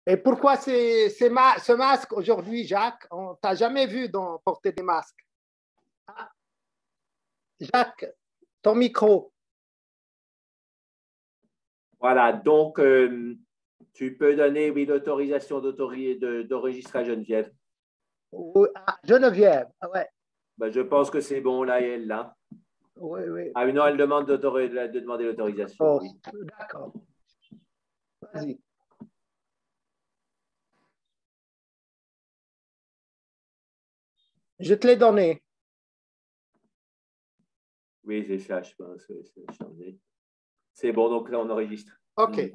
Et pourquoi ce masque aujourd'hui, Jacques? On t'a jamais vu porter des masques. Ah, Jacques, ton micro. Voilà, donc tu peux donner, oui, l'autorisation d'enregistrer à Geneviève. Geneviève, ouais. Ben, je pense que c'est bon, là, et elle, là. Oui, oui. Ah non, elle demande de demander l'autorisation. Oh, oui. D'accord. Vas-y. Je te l'ai donné. Oui, c'est ça, je pense. C'est bon, donc là, on enregistre. OK.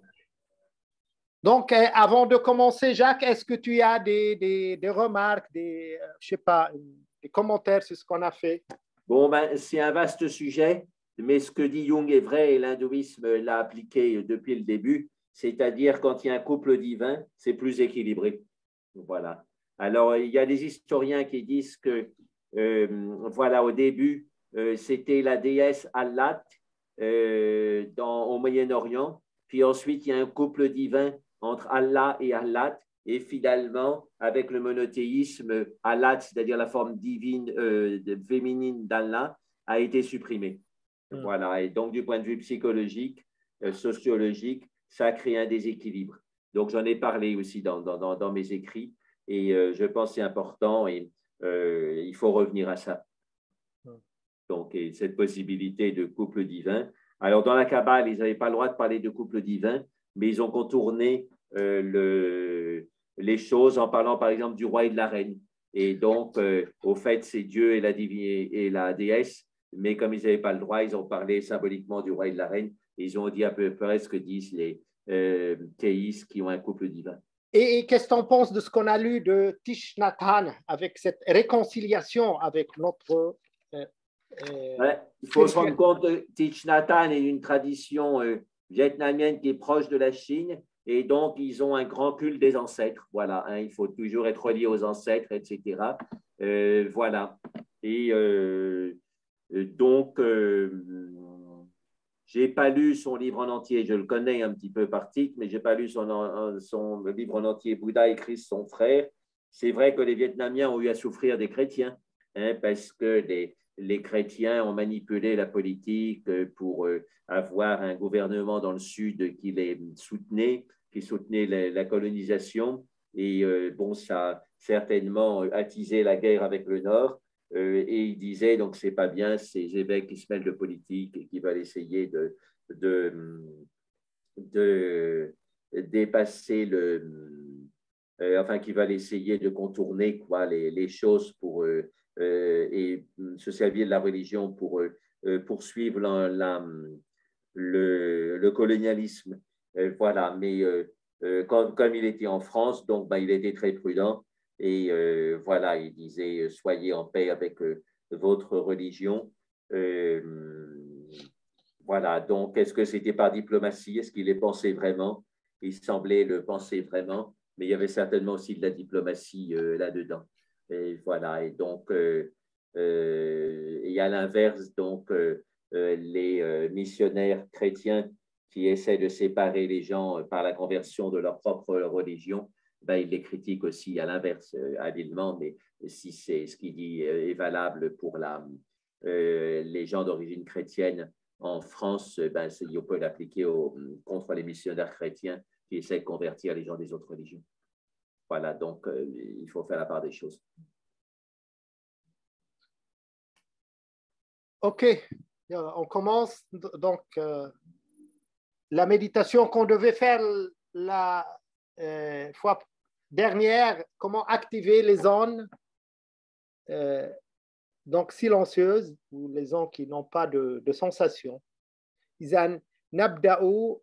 Donc, avant de commencer, Jacques, est-ce que tu as des remarques, je sais pas, des commentaires sur ce qu'on a fait? Bon, ben, c'est un vaste sujet, mais ce que dit Jung est vrai et l'hindouisme l'a appliqué depuis le début, c'est-à-dire quand il y a un couple divin, c'est plus équilibré. Voilà. Alors, il y a des historiens qui disent que, voilà, au début, c'était la déesse Allat au Moyen-Orient, puis ensuite, il y a un couple divin entre Allah et Allat, et finalement, avec le monothéisme, Allat, c'est-à-dire la forme divine, féminine d'Allah, a été supprimé. Voilà. Et donc, du point de vue psychologique, sociologique, ça a créé un déséquilibre. Donc, j'en ai parlé aussi dans mes écrits et je pense que c'est important et il faut revenir à ça. Donc, et cette possibilité de couple divin. Alors, dans la Kabbale, ils n'avaient pas le droit de parler de couple divin, mais ils ont contourné les choses en parlant, par exemple, du roi et de la reine. Et donc, au fait, c'est Dieu et la déesse, mais comme ils n'avaient pas le droit, ils ont parlé symboliquement du roi et de la reine. Et ils ont dit à peu près ce que disent les théistes qui ont un couple divin. Et qu'est-ce que tu en penses de ce qu'on a lu de Thich Nhat Hanh avec cette réconciliation avec notre... Ouais, il faut se rendre compte que Thich Nhat Hanh est une tradition vietnamienne qui est proche de la Chine. Et donc, ils ont un grand culte des ancêtres. Voilà, hein, il faut toujours être relié aux ancêtres, etc. Voilà. Et donc, je n'ai pas lu son livre en entier. Je le connais un petit peu par titre, mais je n'ai pas lu son livre en entier. Bouddha et Christ, son frère. C'est vrai que les Vietnamiens ont eu à souffrir des chrétiens, hein, parce que les chrétiens ont manipulé la politique pour avoir un gouvernement dans le Sud qui les soutenait, qui soutenait la colonisation. Et bon, ça a certainement attisé la guerre avec le Nord. Et il disait, donc, c'est pas bien ces évêques qui se mêlent de politique et qui veulent essayer de dépasser enfin, qui veulent essayer de contourner quoi, les choses pour et se servir de la religion pour poursuivre le colonialisme. Voilà, mais comme il était en France, donc il était très prudent et voilà, il disait soyez en paix avec votre religion. Voilà, donc est-ce que c'était par diplomatie? Est-ce qu'il les pensait vraiment? Il semblait le penser vraiment, mais il y avait certainement aussi de la diplomatie là-dedans. Et voilà, et donc, et à l'inverse, donc, les missionnaires chrétiens qui essaient de séparer les gens par la conversion de leur propre religion, ils les critiquent aussi à l'inverse, habilement, mais si c'est ce qu'il dit est valable pour les gens d'origine chrétienne en France, on peut l'appliquer contre les missionnaires chrétiens qui essaient de convertir les gens des autres religions. Voilà, donc il faut faire la part des choses. OK, on commence. Donc, la méditation qu'on devait faire la fois dernière, comment activer les zones donc silencieuses ou les zones qui n'ont pas de sensation. إذا نبدأ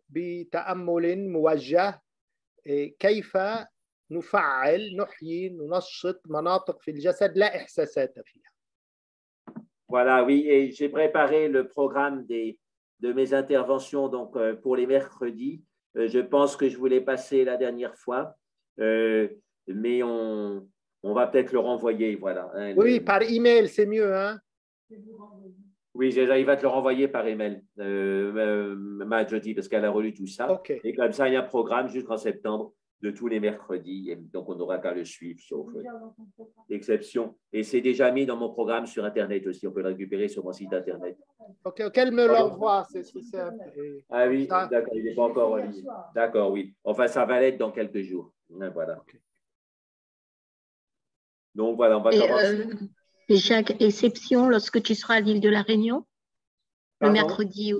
بتأمل موجه كيف نفعل نحيي ننشط مناطق في الجسد لا إحساسات فيها. Voilà, oui, et j'ai préparé le programme de mes interventions donc, pour les mercredis. Je pense que je voulais passer la dernière fois, mais on va peut-être le renvoyer. Voilà, hein, oui, par email, c'est mieux. Hein? Oui, il va te le renvoyer par email, jeudi, parce qu'elle a relu tout ça. Okay. Et comme ça, il y a un programme jusqu'en septembre. de tous les mercredis. Et donc, on n'aura qu'à le suivre, sauf exception. Et c'est déjà mis dans mon programme sur Internet aussi. On peut le récupérer sur mon site Internet. Ok, qu'elle me l'envoie, c'est Ah oui, ça. d'accord, il n'est pas encore en ligne. D'accord, oui. Enfin, ça va l'être dans quelques jours. Voilà. Okay. Donc, voilà, on va commencer. Jacques, exception lorsque tu seras à l'île de la Réunion, le mercredi.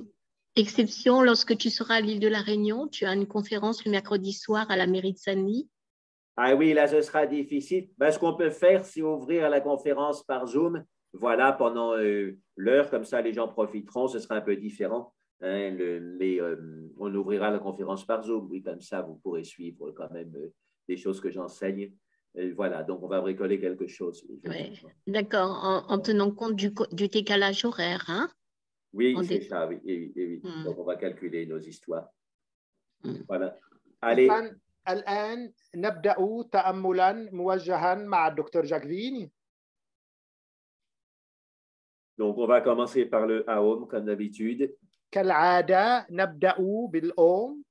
Exception lorsque tu seras à l'île de la Réunion, tu as une conférence le mercredi soir à la mairie de Saint-Denis. Ah oui, là, ce sera difficile. Ben, ce qu'on peut faire, c'est ouvrir la conférence par Zoom. Voilà, pendant l'heure, comme ça, les gens profiteront. Ce sera un peu différent. Hein, mais on ouvrira la conférence par Zoom. Oui, comme ça, vous pourrez suivre quand même des choses que j'enseigne. Voilà, donc on va bricoler quelque chose. Ouais, d'accord, en tenant compte du décalage horaire. Hein? Oui, c'est ça, oui. Oui. Donc on va calculer nos histoires. Voilà. Allez. الآن نبدأ تأملا موجها مع الدكتور جاكفين. Donc on va commencer par le Aum comme d'habitude. كالعادة نبدأ بالأوم.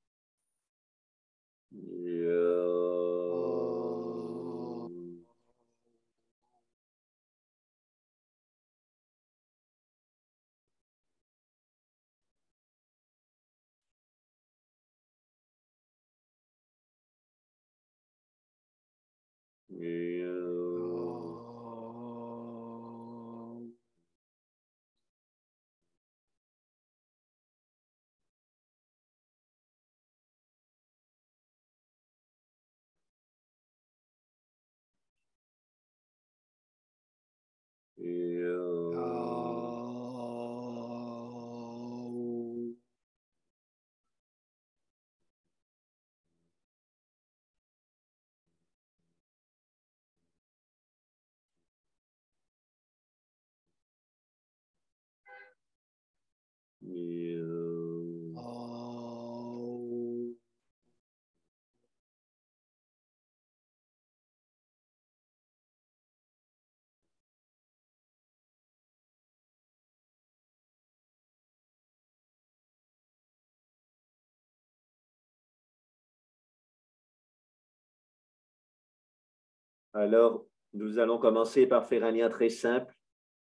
Alors, nous allons commencer par faire un lien très simple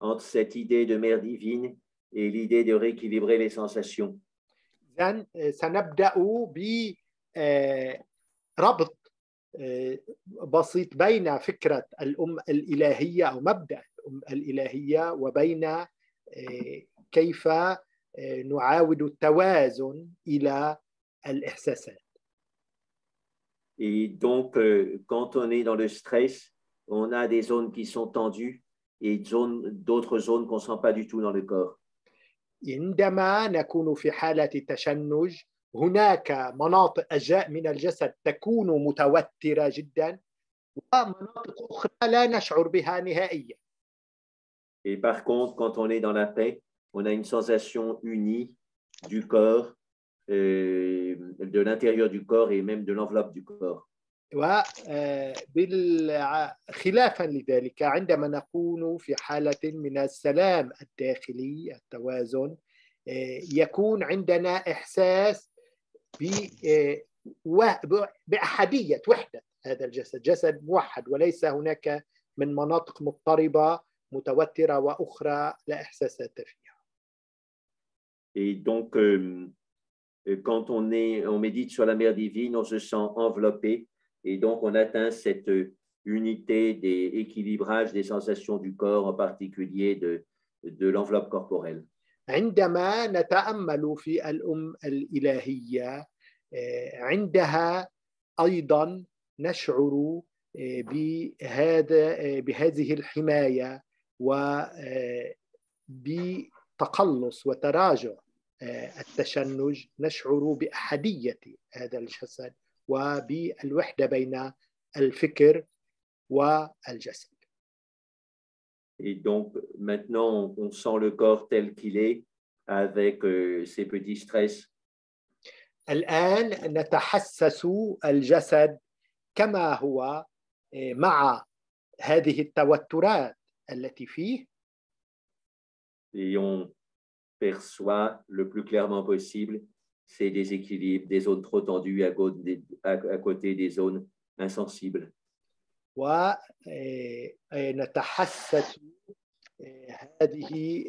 entre cette idée de mère divine et l'idée de rééquilibrer les sensations. سنبدأ بربط بسيط بين فكرة الأم الإلهية أو مبدأ الأم الإلهية وبين كيف نعاود التوازن إلى الإحساسات. Et donc, quand on est dans le stress, on a des zones qui sont tendues et d'autres zones qu'on ne sent pas du tout dans le corps. عندما نكون في حالة تشنج هناك مناطق أجزاء من الجسد تكون متوترة جدا ومناطق أخرى لا نشعر بها نهائيا. Et par contre, quand on est dans la paix, on a une sensation unie du corps, de l'intérieur du corps et même de l'enveloppe du corps. خلافا لذلك عندما نكون في حالة من السلام الداخلي التوازن يكون عندنا إحساس بأحدية وحدة هذا الجسد جسد موحد وليس هناك من مناطق مضطربة متوترة وأخرى لا إحساسات فيها. Et donc, quand on médite sur la mère divine, on se sent enveloppé et donc on atteint cette unité des équilibrages des sensations du corps, en particulier de l'enveloppe corporelle. عندما نتأمل في الأم الإلهية عندها أيضا نشعر بهذه الحماية وبتقلص وتراجع التشنج نشعر بأحدية هذا الجسد وبالوحدة بين الفكر والجسد. Et donc, maintenant, on sent le corps tel qu'il est avec ses petits stress. الآن نتحسس الجسد كما هو مع هذه التوترات التي فيه. Et on perçoit le plus clairement possible ces déséquilibres, des zones trop tendues à côté des zones insensibles. ونتحسس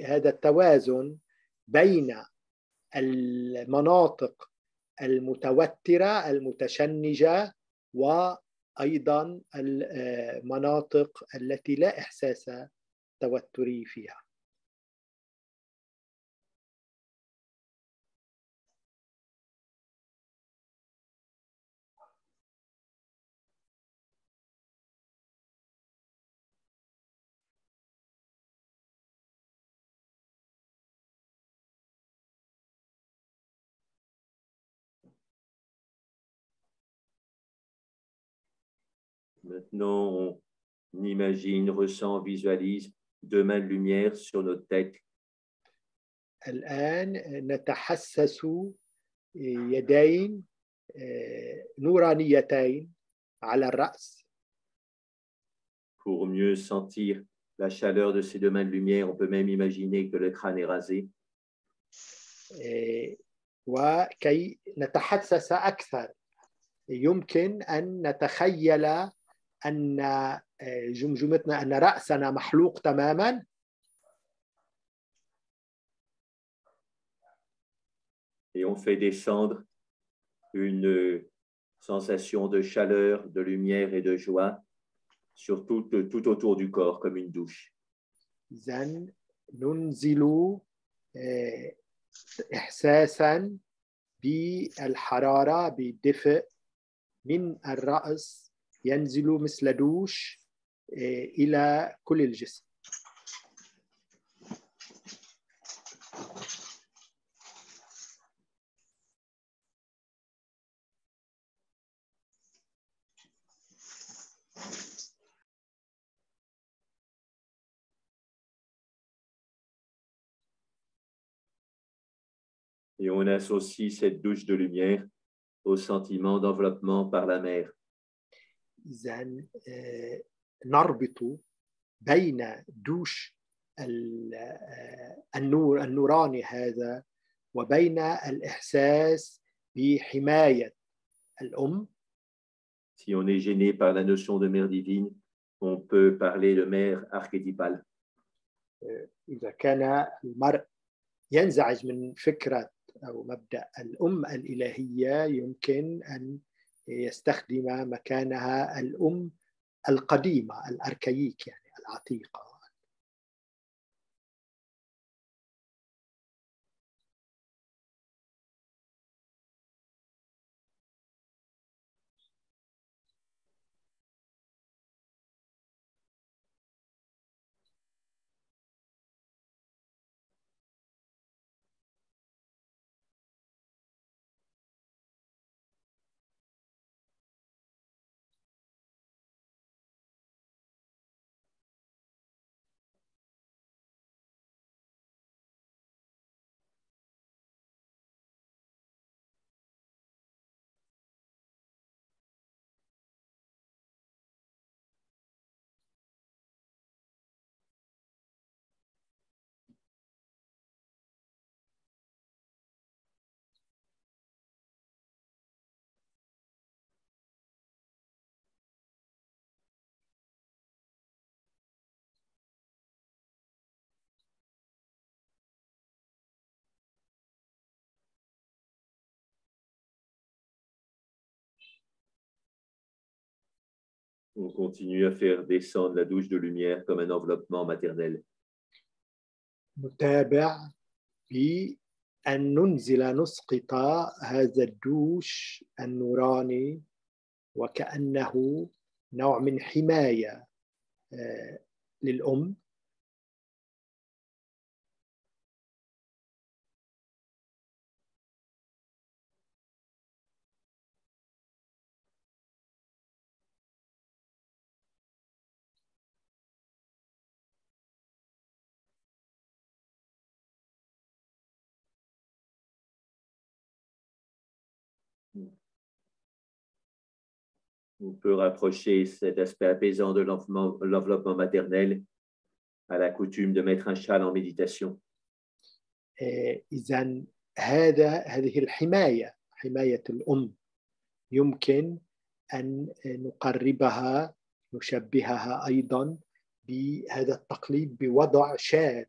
هذا التوازن بين المناطق المتوترة المتشنجة وأيضا المناطق التي لا إحساس توتري فيها. Maintenant, on imagine, ressent, visualise deux mains de lumière sur notre tête. الآن نتحسس يدين نورانيتين على الرأس. Pour mieux sentir la chaleur de ces deux mains de lumière, on peut même imaginer que le crâne est rasé. وكي نتحسس أكثر يمكن أن نتخيل أن جمجمتنا أن رأسنا محلوق تماما. Et on fait descendre une sensation de chaleur, de lumière et de joie sur tout autour du corps, comme une douche. إذن ننزل إحساسا بالحرارة بالدفء من الرأس ينزل مثل دوش إلى كل الجسم. Et on associe cette douche de lumière au sentiment d'enveloppement par la mer. إذن نربط بين دوش النور النوراني هذا وبين الإحساس بحماية الأم. Si on est gêné par la notion de mère divine, on peut parler de mère archétypale. إذا كان المرء ينزعج من فكرة أو مبدأ الأم الإلهية يمكن أن يستخدم مكانها الأم القديمة الأركاييك يعني العتيقة. On continue à faire descendre la douche de lumière comme un enveloppement maternel. نتابع بأن ننزل نسقط هذا الدوش النوراني وكأنه نوع من حماية للأم. On peut rapprocher cet aspect apaisant de l'enveloppement maternel à la coutume de mettre un châle en méditation. إذن هذه الحماية، حماية الأم، يمكن أن نقربها، نشبهها أيضا بهذا التقليد بوضع شال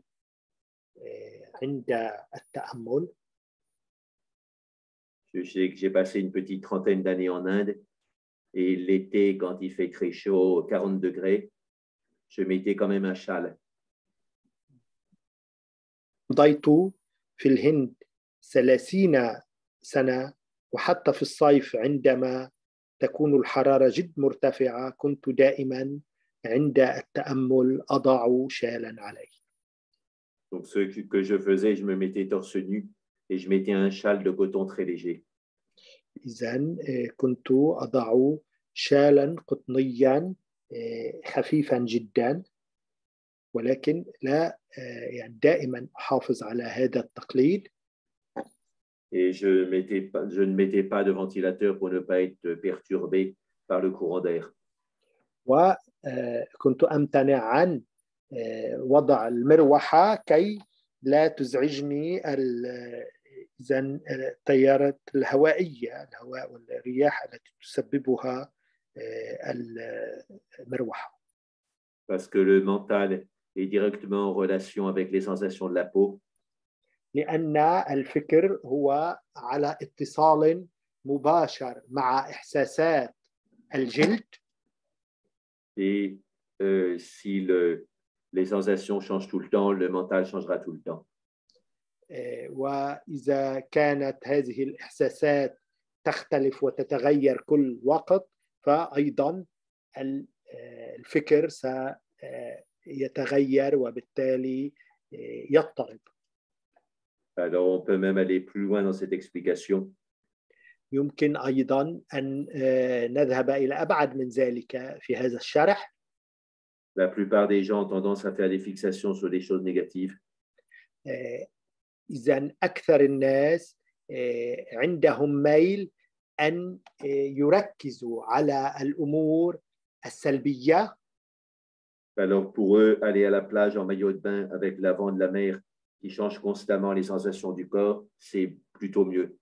عند التأمل. Je sais que j'ai passé une petite trentaine d'années en Inde et l'été, quand il fait très chaud, 40 degrés, je mettais quand même un châle. قضيت في الهند 30 سنة، وحتى في الصيف عندما تكون الحرارة جد مرتفعة كنت دائما عند التأمل أضع شالا علي. Donc, ce que je faisais, je me mettais torse nu et je mettais un châle de coton très léger. إذن كنت أضع شالا قطنيا خفيفا جدا، ولكن لا يعني دائما أحافظ على هذا التقليد. Et je ne mettais pas de ventilateur pour ne pas être perturbé par le courant d'air. وكنت أمتنع عن وضع المروحة كي لا تزعجني إذن التيارات الهوائية، الهواء والرياح التي تسببها المروحة. Parce que le mental est directement en relation avec les sensations de la peau. لأن الفكر هو على اتصال مباشر مع إحساسات الجلد. Et si les sensations changent tout le temps, le mental changera tout le temps. وإذا كانت هذه الإحساسات تختلف وتتغير كل وقت، فأيضا الفكر سيتغير وبالتالي يضطرب. Alors, on peut même aller plus loin dans cette explication. يمكن أيضا أن نذهب إلى أبعد من ذلك في هذا الشرح. La plupart des gens ont tendance à faire des fixations sur des choses négatives. إذن أكثر الناس عندهم ميل أن يركزوا على الأمور السلبية. Alors, pour eux, aller à la plage en maillot de bain avec le vent de la mer qui change constamment les sensations du corps, c'est plutôt mieux.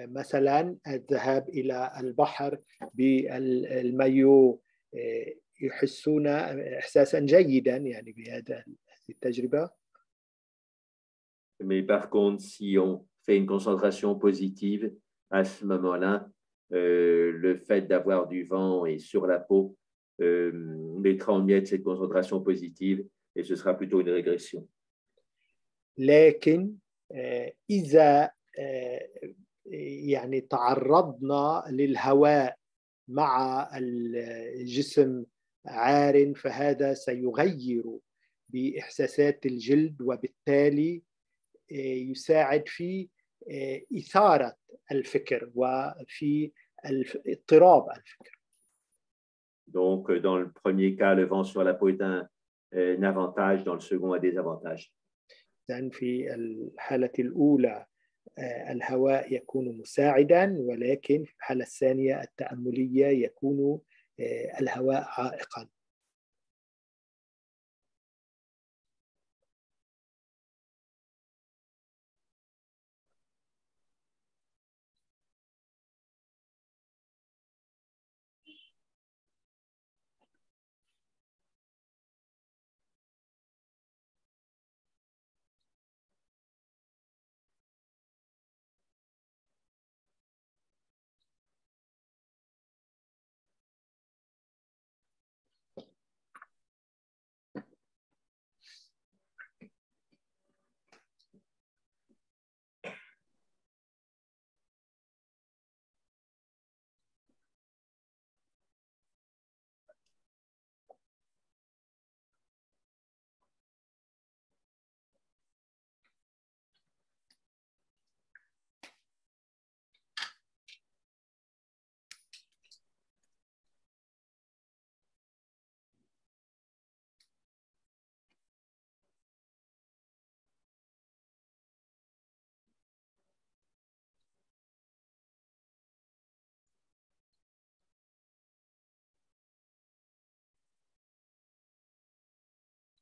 مثلا الذهاب إلى البحر بالمايو يحسون إحساسا جيدا يعني بهذه التجربة. Mais par contre, si on fait une concentration positive, à ce moment-là, le fait d'avoir du vent et sur la peau mettra en miettes cette concentration positive et ce sera plutôt une régression. لكن إذا يعني تعرضنا للهواء مع الجسم عار، فهذا سيغير بإحساسات الجلد وبالتالي يساعد في إثارة الفكر وفي اضطراب الفكر. Donc, dans le premier cas, le vent sur la peau est un avantage, dans le second, un désavantage. في الحالة الأولى الهواء يكون مساعدا، ولكن في الحالة الثانية التأملية يكون الهواء عائقا.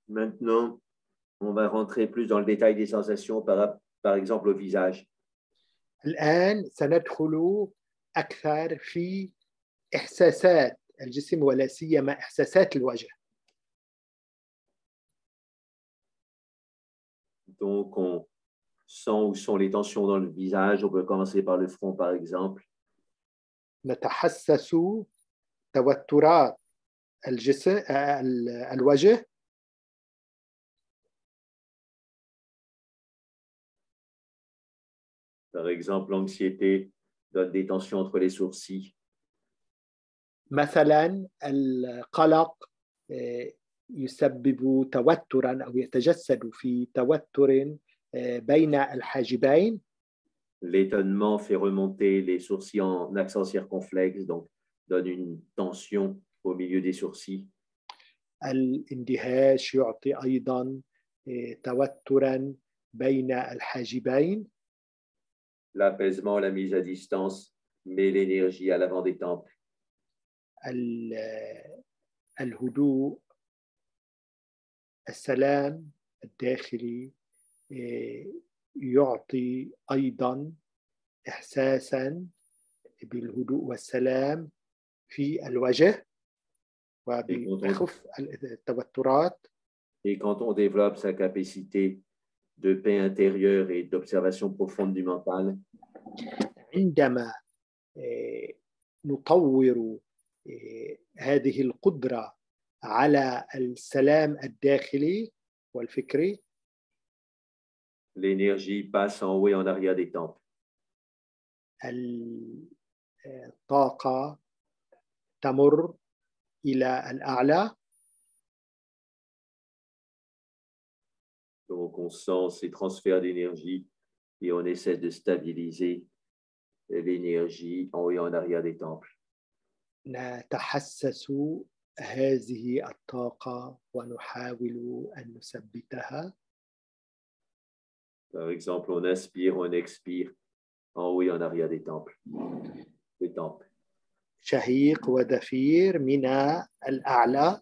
Maintenant, on va rentrer plus dans le détail des sensations par par exemple au visage. الآن سندخل أكثر في إحساسات الجسم ولا سيما إحساسات الوجه. Donc, on sent où sont les tensions dans le visage. On peut commencer par le front, par exemple. نتحسس توترات الجسم الوجه. Par exemple, l'anxiété donne des tensions entre les sourcils. مثلا القلق يسبب توترا أو يتجسد في توتر بين الحاجبين. L'étonnement fait remonter les sourcils en accent circonflexe, donc donne une tension au milieu des sourcils. الاندهاش يعطي أيضا توترا بين الحاجبين. L'apaisement, la mise à distance met l'énergie à l'avant des tempes. الهدوء السلام الداخلي يعطي أيضا إحساسا بالهدوء والسلام في الوجه وبخف التوترات. Et quand on développe sa capacité de paix intérieure et d'observation profonde du mental, عندما نطور هذه القدرة على السلام الداخلي والفكري, l'énergie passe en haut et en arrière des tempes. الطاقة تمر إلى الأعلى. Donc, on sent ces transferts d'énergie et on essaie de stabiliser l'énergie en haut et en arrière des temples. نتحسس هذه الطاقة ونحاول أن نثبتها. Par exemple, on inspire, on expire en haut et en arrière des temples. Des temples. شهيق ودفير من الأعلى.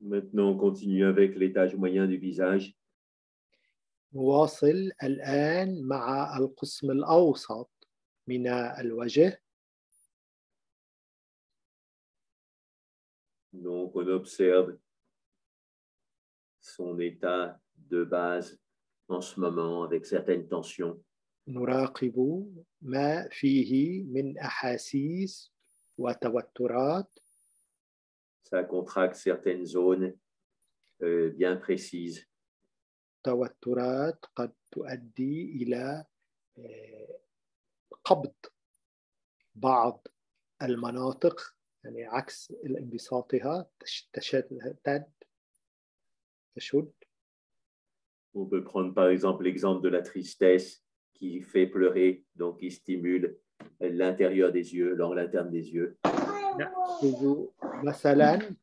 Maintenant, on continue avec l'étage moyen du visage. نواصل الآن مع القسم الأوسط من الوجه. Donc, on observe son état de base en ce moment avec certaines tensions. نراقب ما فيه من أحاسيس وتوترات. Ça contracte certaines zones bien précises. توترات قد تؤدي إلى قبض بعض المناطق يعني عكس الانبساطها تشتد تشد. On peut prendre par exemple l'exemple de la tristesse qui fait pleurer, donc qui stimule l'intérieur des yeux, l'angle interne des yeux. نأخذ مثلا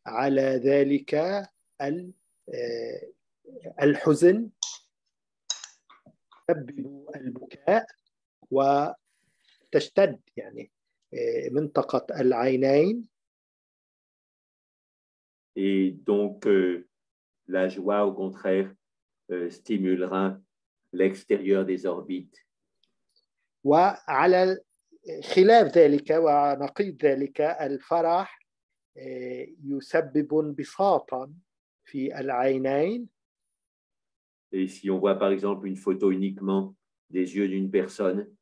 على ذلك الحزن يسبب البكاء وتشتد يعني منطقة العينين. Et donc, la joie, au contraire, stimulera l'extérieur des orbites. وعلى خلاف ذلك ونقيض ذلك الفرح يسبب انبساطا في العينين. Et si on voit par exemple une photo uniquement des yeux d'une personne,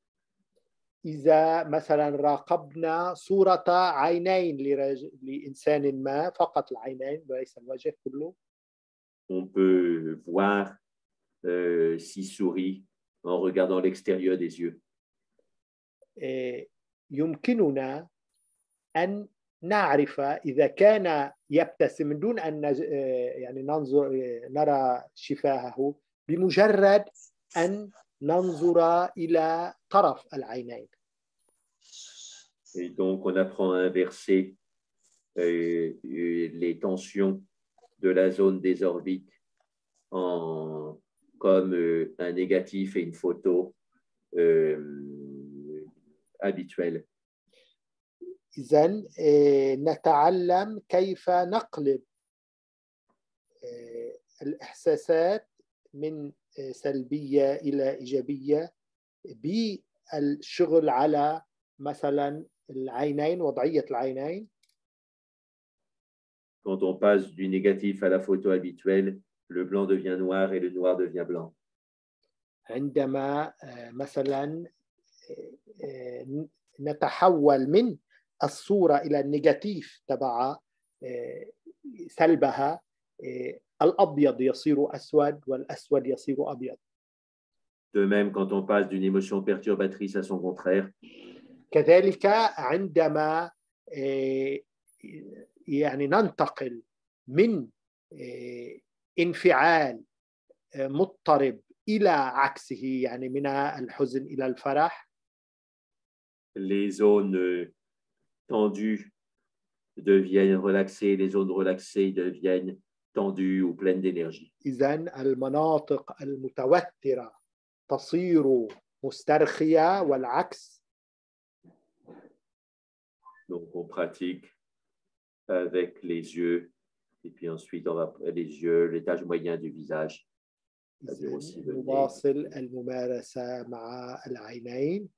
إذا مثلا راقبنا صورة عينين لإنسان ما فقط العينين وليس الوجه كله, on peut voir s'il sourit en regardant l'extérieur des yeux. يمكننا أن نعرف إذا كان يبتسم من دون أن يعني نرى شفاهه بمجرد أن ننظر إلى طرف العينين. Et donc, on apprend à inverser les tensions de la zone des orbites comme un négatif et une photo habituelle. إذن نتعلم كيف نقلب الإحساسات من سلبية إلى إيجابية بالشغل على مثلا العينين, وضعية العينين. Quand on passe du négatif à la photo habituelle, le blanc devient noir et le noir devient blanc. عندما مثلا نتحول من الصورة إلى النيجاتيف تبع سلبها, الأبيض يصير أسود والأسود يصير أبيض. De même, quand on passe d'une émotion perturbatrice à son contraire, كذلك عندما يعني ننتقل من انفعال مضطرب إلى عكسه, يعني من الحزن إلى الفرح, les zones tendues deviennent relaxées, les zones relaxées deviennent tendues ou pleines d'énergie. إذن المناطق المتوترة تصير مسترخية والعكس. Donc, on pratique avec les yeux, et puis ensuite, on va les yeux, l'étage moyen du visage. نواصل الممارسة مع العينين.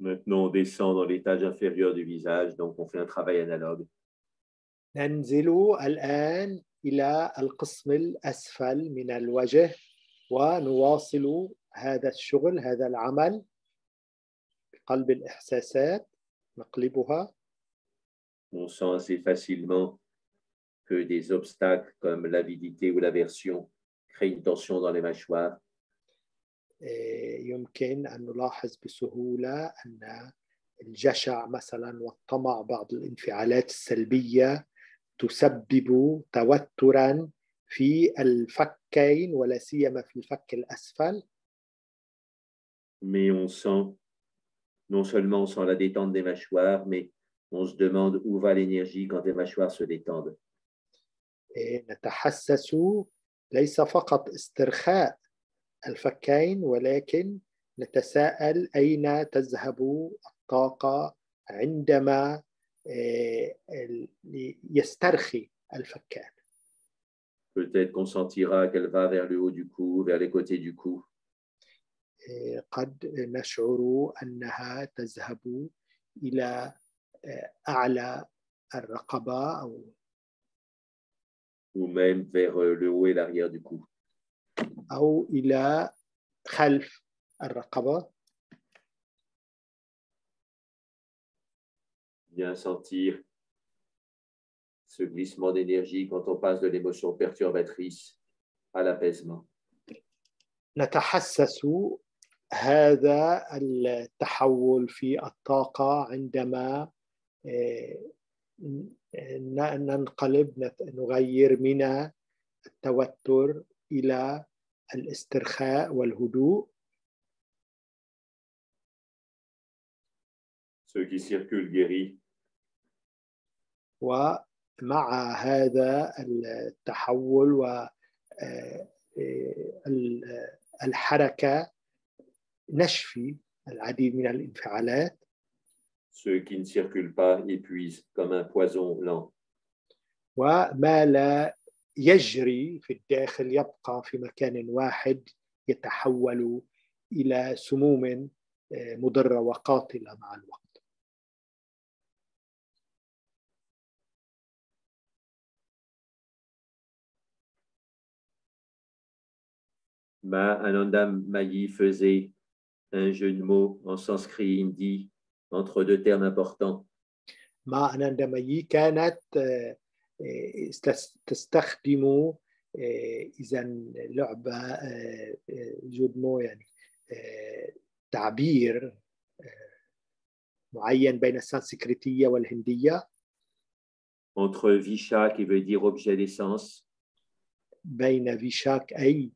Maintenant, on descend dans l'étage inférieur du visage, donc on fait un travail analogue. ننزل الآن إلى القسم الأسفل من الوجه ونواصل هذا الشغل, هذا العمل بقلب الإحساسات, نقلبها. On sent assez facilement que des obstacles comme l'avidité ou l'aversion créent une tension dans les mâchoires. يمكن أن نلاحظ بسهولة أن الجشع مثلا والطمع, بعض الانفعالات السلبية تسبب توترا في الفكين ولا سيما في الفك الأسفل. Mais on sent, non seulement on sent la détente des mâchoires, mais on se demande où va l'énergie quand les mâchoires se détendent. نتحسس ليس فقط استرخاء الفكين ولكن نتساءل أين تذهب الطاقة عندما يسترخي الفكان. Peut-être qu'on sentira qu'elle va vers le haut du cou, vers les côtés du cou. قد نشعر أنها تذهب إلى أعلى الرقبة ou même vers le haut et l'arrière du cou. أو إلى خلف الرقبة. Bien sentir ce glissement d'énergie quand on passe de l'émotion perturbatrice à l'apaisement. نتحسس هذا التحول في الطاقة عندما ننقلب نغير من التوتر إلى الاسترخاء والهدوء. Ce qui circule guérit. ومع هذا التحول والحركة نشفي العديد من الانفعالات. Ceux qui ne circulent pas épuisent comme un poison lent. وما لا يجري في الداخل يبقى في مكان واحد يتحول إلى سموم مضرة وقاتلة مع الوقت. Ananda Mayi faisait un jeu de mots en sanskrit hindi entre deux termes importants. ما أناندا مايي كانت تستخدم إذا لعبة جودمو يعني تعبير معين بين السانسكريتية والهندية. Entre Visha qui veut dire objet d'essence. بين فيشاك أي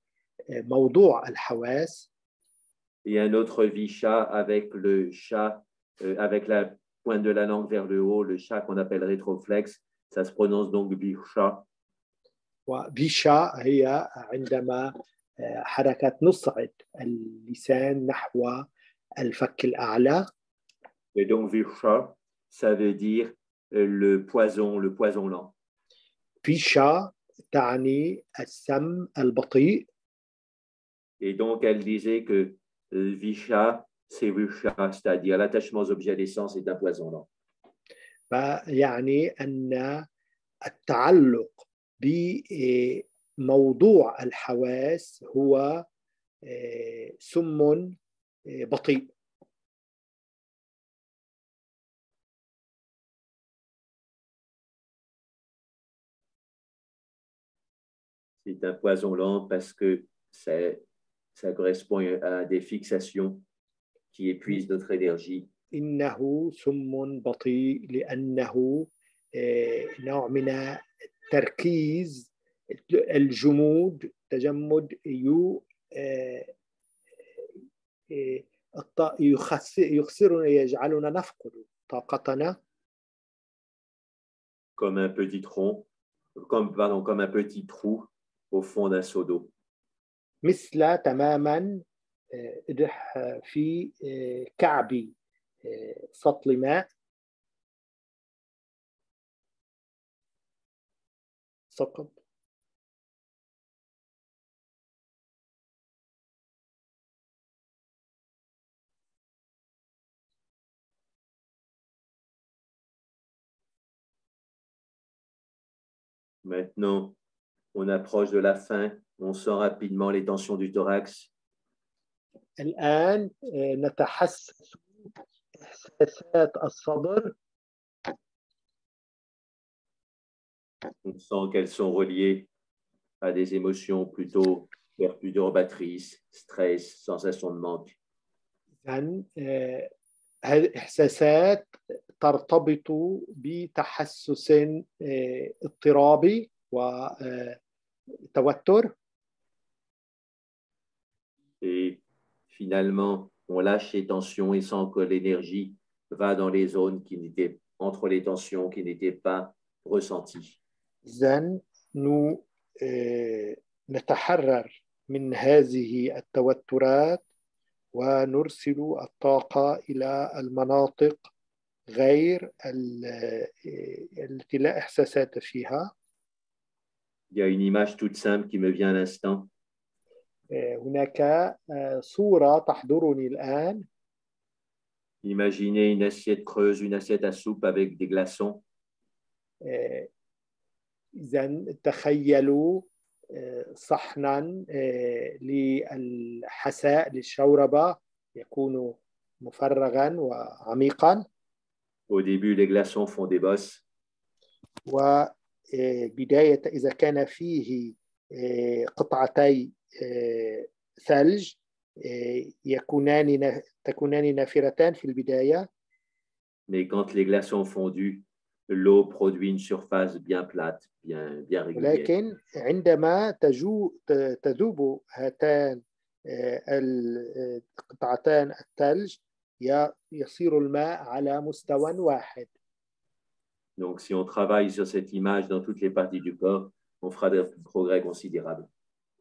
موضوع الحواس. Et un autre Visha avec le chat, avec la pointe de la langue vers le haut, le chat qu'on appelle rétroflexe, ça se prononce donc Visha. وفيشا هي عندما حركة نصعد اللسان نحو الفك الأعلى. Et donc Visha, ça veut dire le poison lent. فيشا تعني السم البطيء. Et donc elle disait que Visha, c'est Visha, c'est-à-dire l'attachement aux objets d'essence est un poison lent. يعني أن التعلق بموضوع الحواس هو سم بطيء. C'est un poison lent parce que ça correspond à des fixations qui épuisent notre énergie. إنه سم بطيء لأنه نوع من التركيز الجمود تجمد يخسرنا يجعلنا نفقد طاقتنا. Comme un petit tronc, comme un petit trou au fond d'un seau d'eau. مثل تماما في كعب سطل ماء. ثقب. Maintenant, on approche de la fin, on sent rapidement les tensions du thorax. الآن نتحسس إحساسات الصدر. On sent qu'elles sont reliées à des émotions plutôt perturbatrices, stress, sensation de manque. إذن هذه إحساسات ترتبط بتحسس اضطرابي توتر. Et finalement, on lâche les tensions et sent que l'énergie va dans les zones qui n'étaient entre les tensions qui n'étaient pas ressenties. إذن نتحرر من هذه التوترات ونرسل الطاقة إلى المناطق غير التي لا إحساسات فيها. Il y a une image toute simple qui me vient à l'instant. هناك صورة تحضرني الآن. Imaginez une assiette creuse, une assiette à soupe avec des glaçons. إذن تخيلوا صحنا للحساء للشوربة يكون مفرغا وعميقا. Au début, les glaçons font des bosses. وبداية إذا كان فيه قطعتي ثلج تكونان نافرتان في البداية. Mais quand les glaçons fondus, l'eau produit une surface bien plate, bien régulière. ولكن عندما تذوب هاتان قطعتان الثلج يصير الماء على مستوى واحد. Donc, si on travaille sur cette image dans toutes les parties du corps, on fera des progrès considérables.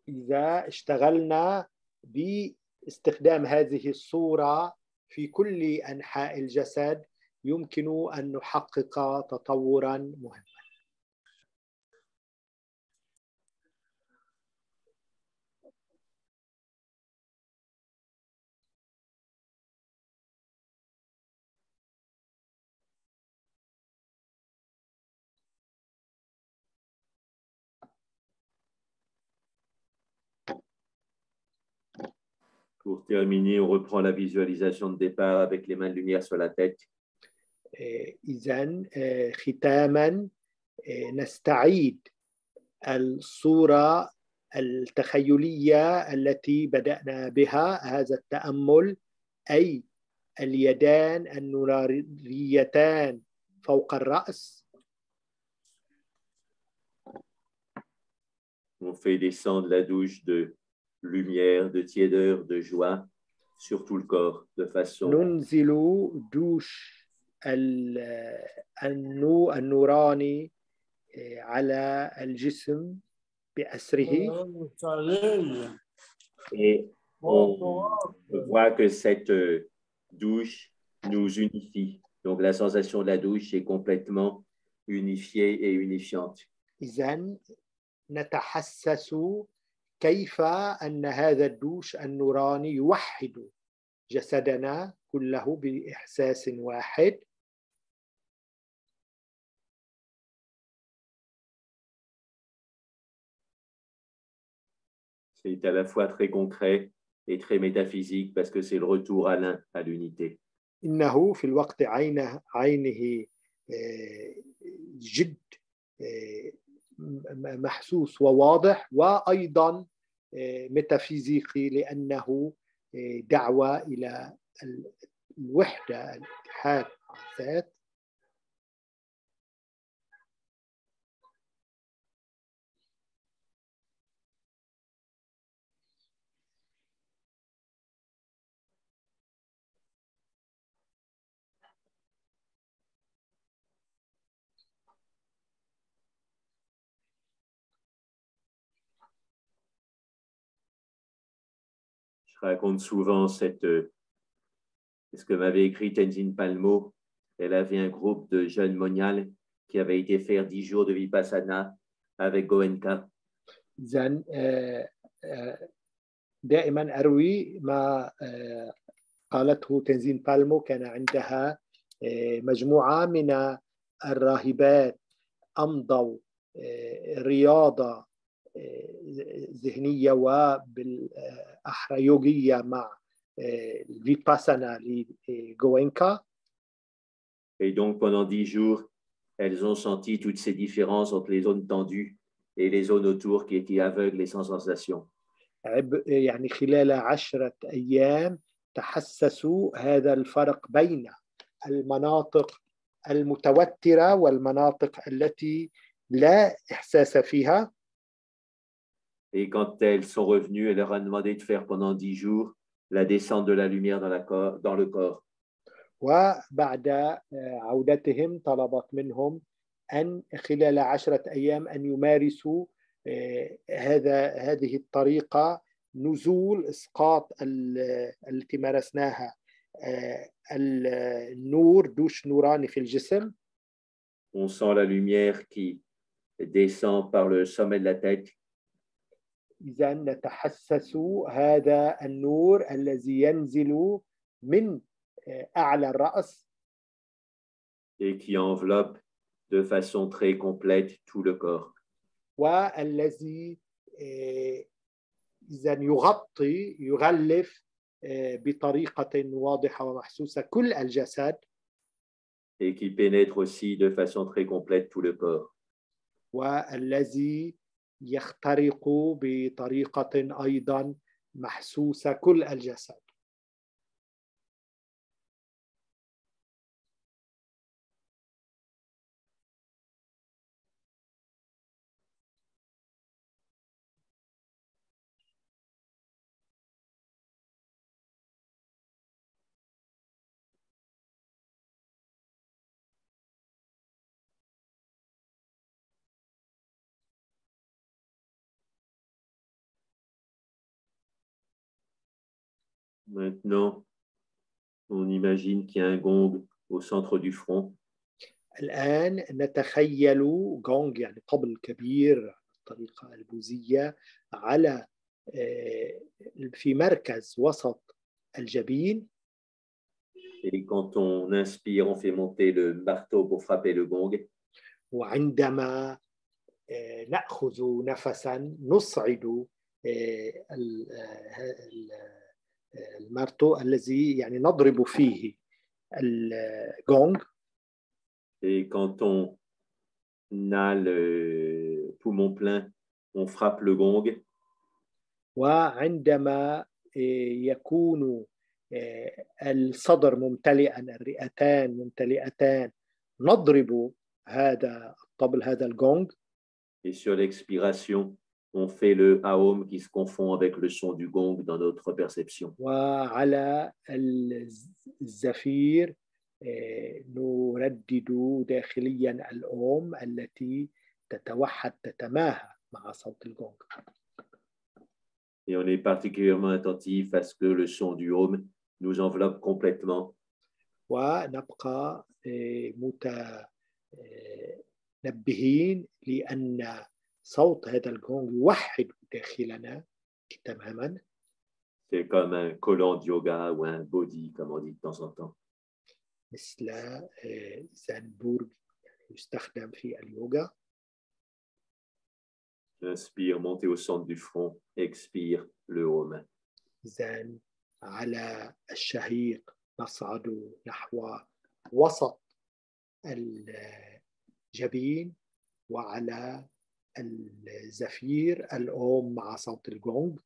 إذا اشتغلنا باستخدام هذه الصورة في كل أنحاء الجسد يمكن أن نحقق تطوراً مهماً. Pour terminer, on reprend la visualisation de départ avec les mains de lumière sur la tête. إذن ختاماً نستعيد الصورة التخيلية التي بدأنا بها هذا التأمل، أي اليدان النورانيتان فوق الرأس. On fait descendre la douche de lumière, de tiédeur, de joie sur tout le corps de façon. ننزل دوش النوراني على الجسم بأسره. Et on voit que cette douche nous unifie. Donc la sensation de la douche est complètement unifiée et unifiante. إذن نتحسس كيف أن هذا الدوش النوراني يوحد جسدنا كله بإحساس واحد. C'est à la fois très concret et très métaphysique parce que c'est le retour à l'un, à l'unité. إنه في الوقت عينه جد محسوس وواضح وأيضا ميتافيزيقي لأنه دعوة إلى الوحدة الاتحاد مع الذات. Je raconte souvent ce que m'avait écrit Tenzin Palmo. Elle avait un groupe de jeunes moniales qui avait été faire 10 jours de Vipassana avec Goenka. دائما أروي ما قالته تنزين بالمو. كان عندها مجموعة من الراهبات أمضوا رياضة ذهنية وبالأحرى يوغية مع الفيباسانا لغوينكا. Et donc pendant 10 jours, elles ont senti toutes ces différences entre les zones tendues et les zones autour qui étaient aveugles et sans sensation. يعني خلال 10 أيام تحسسوا هذا الفرق بين المناطق المتوترة والمناطق التي لا إحساس فيها. Et quand elles sont revenues, elle leur a demandé de faire pendant 10 jours la descente de la lumière dans le corps. وبعد عودتهم طلبت منهم أن خلال 10 أيام أن يمارسوا هذه الطريقة نزول إسقاط التي مارسناها النور دوش نوراني في الجسم. On sent la lumière qui descend par le sommet de la tête. إذا نتحسس هذا النور الذي ينزل من أعلى الرأس et qui enveloppe de façon très complète tout le corps. والذي إذا يغطي يغلف بطريقة واضحة ومحسوسة كل الجسد. Et qui pénètre aussi de façon très complète tout le corps. والذي يخترق بطريقة أيضا محسوسة كل الجسد. Maintenant, on imagine qu'il y a un gong au centre du front. الآن نتخيل غونغ يعني طبل كبير بالطريقة البوذية على في مركز وسط الجبين. Et quand on inspire, on fait monter le marteau pour frapper le gong. وعندما نأخذ نفسا نصعد المارتو الذي يعني نضرب فيه الغونغ. Et quand on a le poumon plein, on frappe le gong. وعندما يكون الصدر ممتلئا الرئتان ممتلئتان نضرب هذا الطبل هذا الغونغ. Et sur l'expiration, on fait le aum qui se confond avec le son du gong dans notre perception. وعلى الزفير نردد داخليا الأوم التي تتوحد تتماهى مع صوت الغونغ. Et on est particulièrement attentif à ce que le son du aum nous enveloppe complètement. ونبقى متنبهين لأن صوت هذا الغونغ يوحد داخلنا تماما. C'est comme un collant de yoga ou un body, comme on dit de temps en temps. مثل زانبورغ يستخدم في اليوغا. Inspire, montez au centre du front. Expire, le aum. إذن على الشهيق نصعد نحو وسط الجبين وعلى الزفير الأوم مع صوت الغونغ.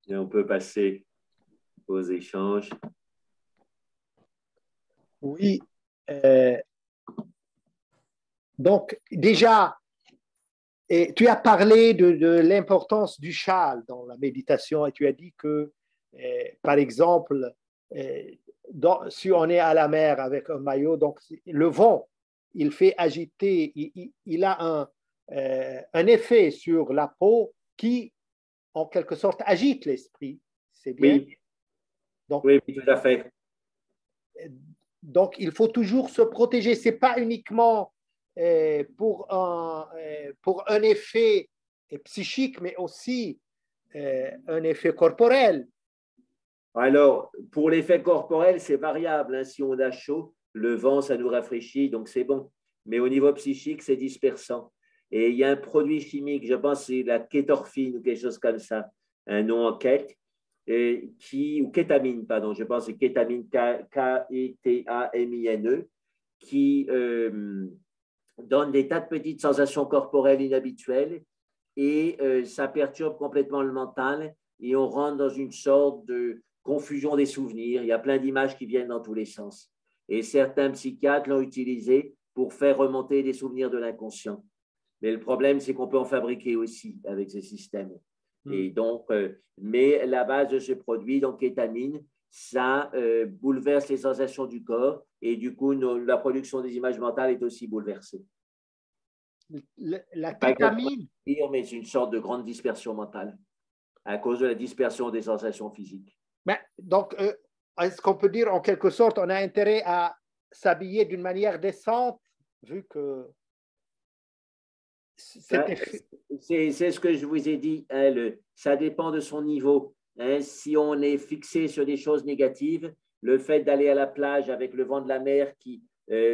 Et on peut passer aux échanges. Oui. Donc, déjà, Et tu as parlé de l'importance du châle dans la méditation et tu as dit que, par exemple, si on est à la mer avec un maillot, donc le vent, il fait agiter, il a un effet sur la peau qui, en quelque sorte, agite l'esprit. C'est bien. Oui, oui, tout à fait. Donc, il faut toujours se protéger. Ce n'est pas uniquement pour un effet psychique, mais aussi un effet corporel. Alors, pour l'effet corporel, c'est variable. Hein. Si on a chaud, le vent, ça nous rafraîchit, donc c'est bon. Mais au niveau psychique, c'est dispersant. Et il y a un produit chimique, je pense, c'est la kétorphine ou quelque chose comme ça, un nom en quête, ou kétamine, pardon, je pense que c'est kétamine, K-E-T-A-M-I-N-E, qui donne des tas de petites sensations corporelles inhabituelles et ça perturbe complètement le mental et on rentre dans une sorte de confusion des souvenirs. Il y a plein d'images qui viennent dans tous les sens. Et certains psychiatres l'ont utilisé pour faire remonter des souvenirs de l'inconscient. Mais le problème, c'est qu'on peut en fabriquer aussi avec ces systèmes. Et donc, mais la base de ce produit, donc kétamine, ça bouleverse les sensations du corps et du coup, la production des images mentales est aussi bouleversée. La kétamine, mais c'est une sorte de grande dispersion mentale à cause de la dispersion des sensations physiques. ben, donc, est-ce qu'on peut dire en quelque sorte, on a intérêt à s'habiller d'une manière décente, vu que c'est ce que je vous ai dit, hein, ça dépend de son niveau. Hein, si on est fixé sur des choses négatives, le fait d'aller à la plage avec le vent de la mer qui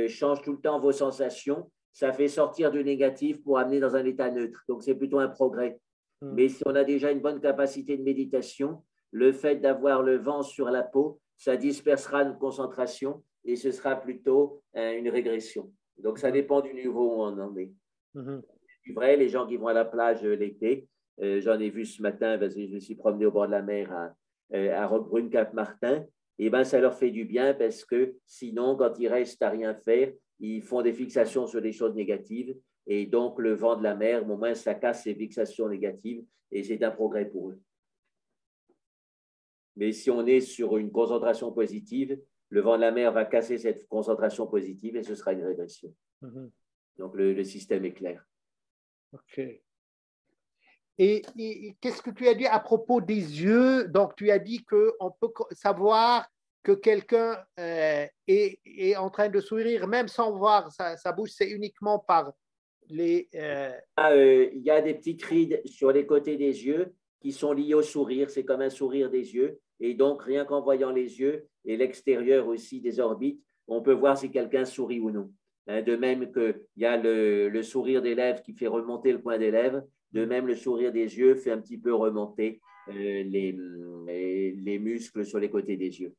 change tout le temps vos sensations, ça fait sortir du négatif pour amener dans un état neutre. Donc, c'est plutôt un progrès. Mais si on a déjà une bonne capacité de méditation, le fait d'avoir le vent sur la peau, ça dispersera notre concentration et ce sera plutôt une régression. Donc, ça dépend du niveau où on en est. C'est vrai, les gens qui vont à la plage l'été, j'en ai vu ce matin parce que je me suis promené au bord de la mer à Roquebrune-Cap-Martin, et ben ça leur fait du bien parce que sinon, quand ils restent à rien faire, ils font des fixations sur des choses négatives et donc le vent de la mer, au moins, ça casse ces fixations négatives et c'est un progrès pour eux. Mais si on est sur une concentration positive, le vent de la mer va casser cette concentration positive et ce sera une régression. Donc le système est clair. OK. Et qu'est-ce que tu as dit à propos des yeux? Donc, tu as dit qu'on peut savoir que quelqu'un est en train de sourire, même sans voir sa bouche, c'est uniquement par les… Il y a des petites rides sur les côtés des yeux qui sont liées au sourire. C'est comme un sourire des yeux. Et donc, rien qu'en voyant les yeux et l'extérieur aussi des orbites, on peut voir si quelqu'un sourit ou non. De même qu'il y a le sourire des lèvres qui fait remonter le coin des lèvres, de même le sourire des yeux fait un petit peu remonter les muscles sur les côtés des yeux.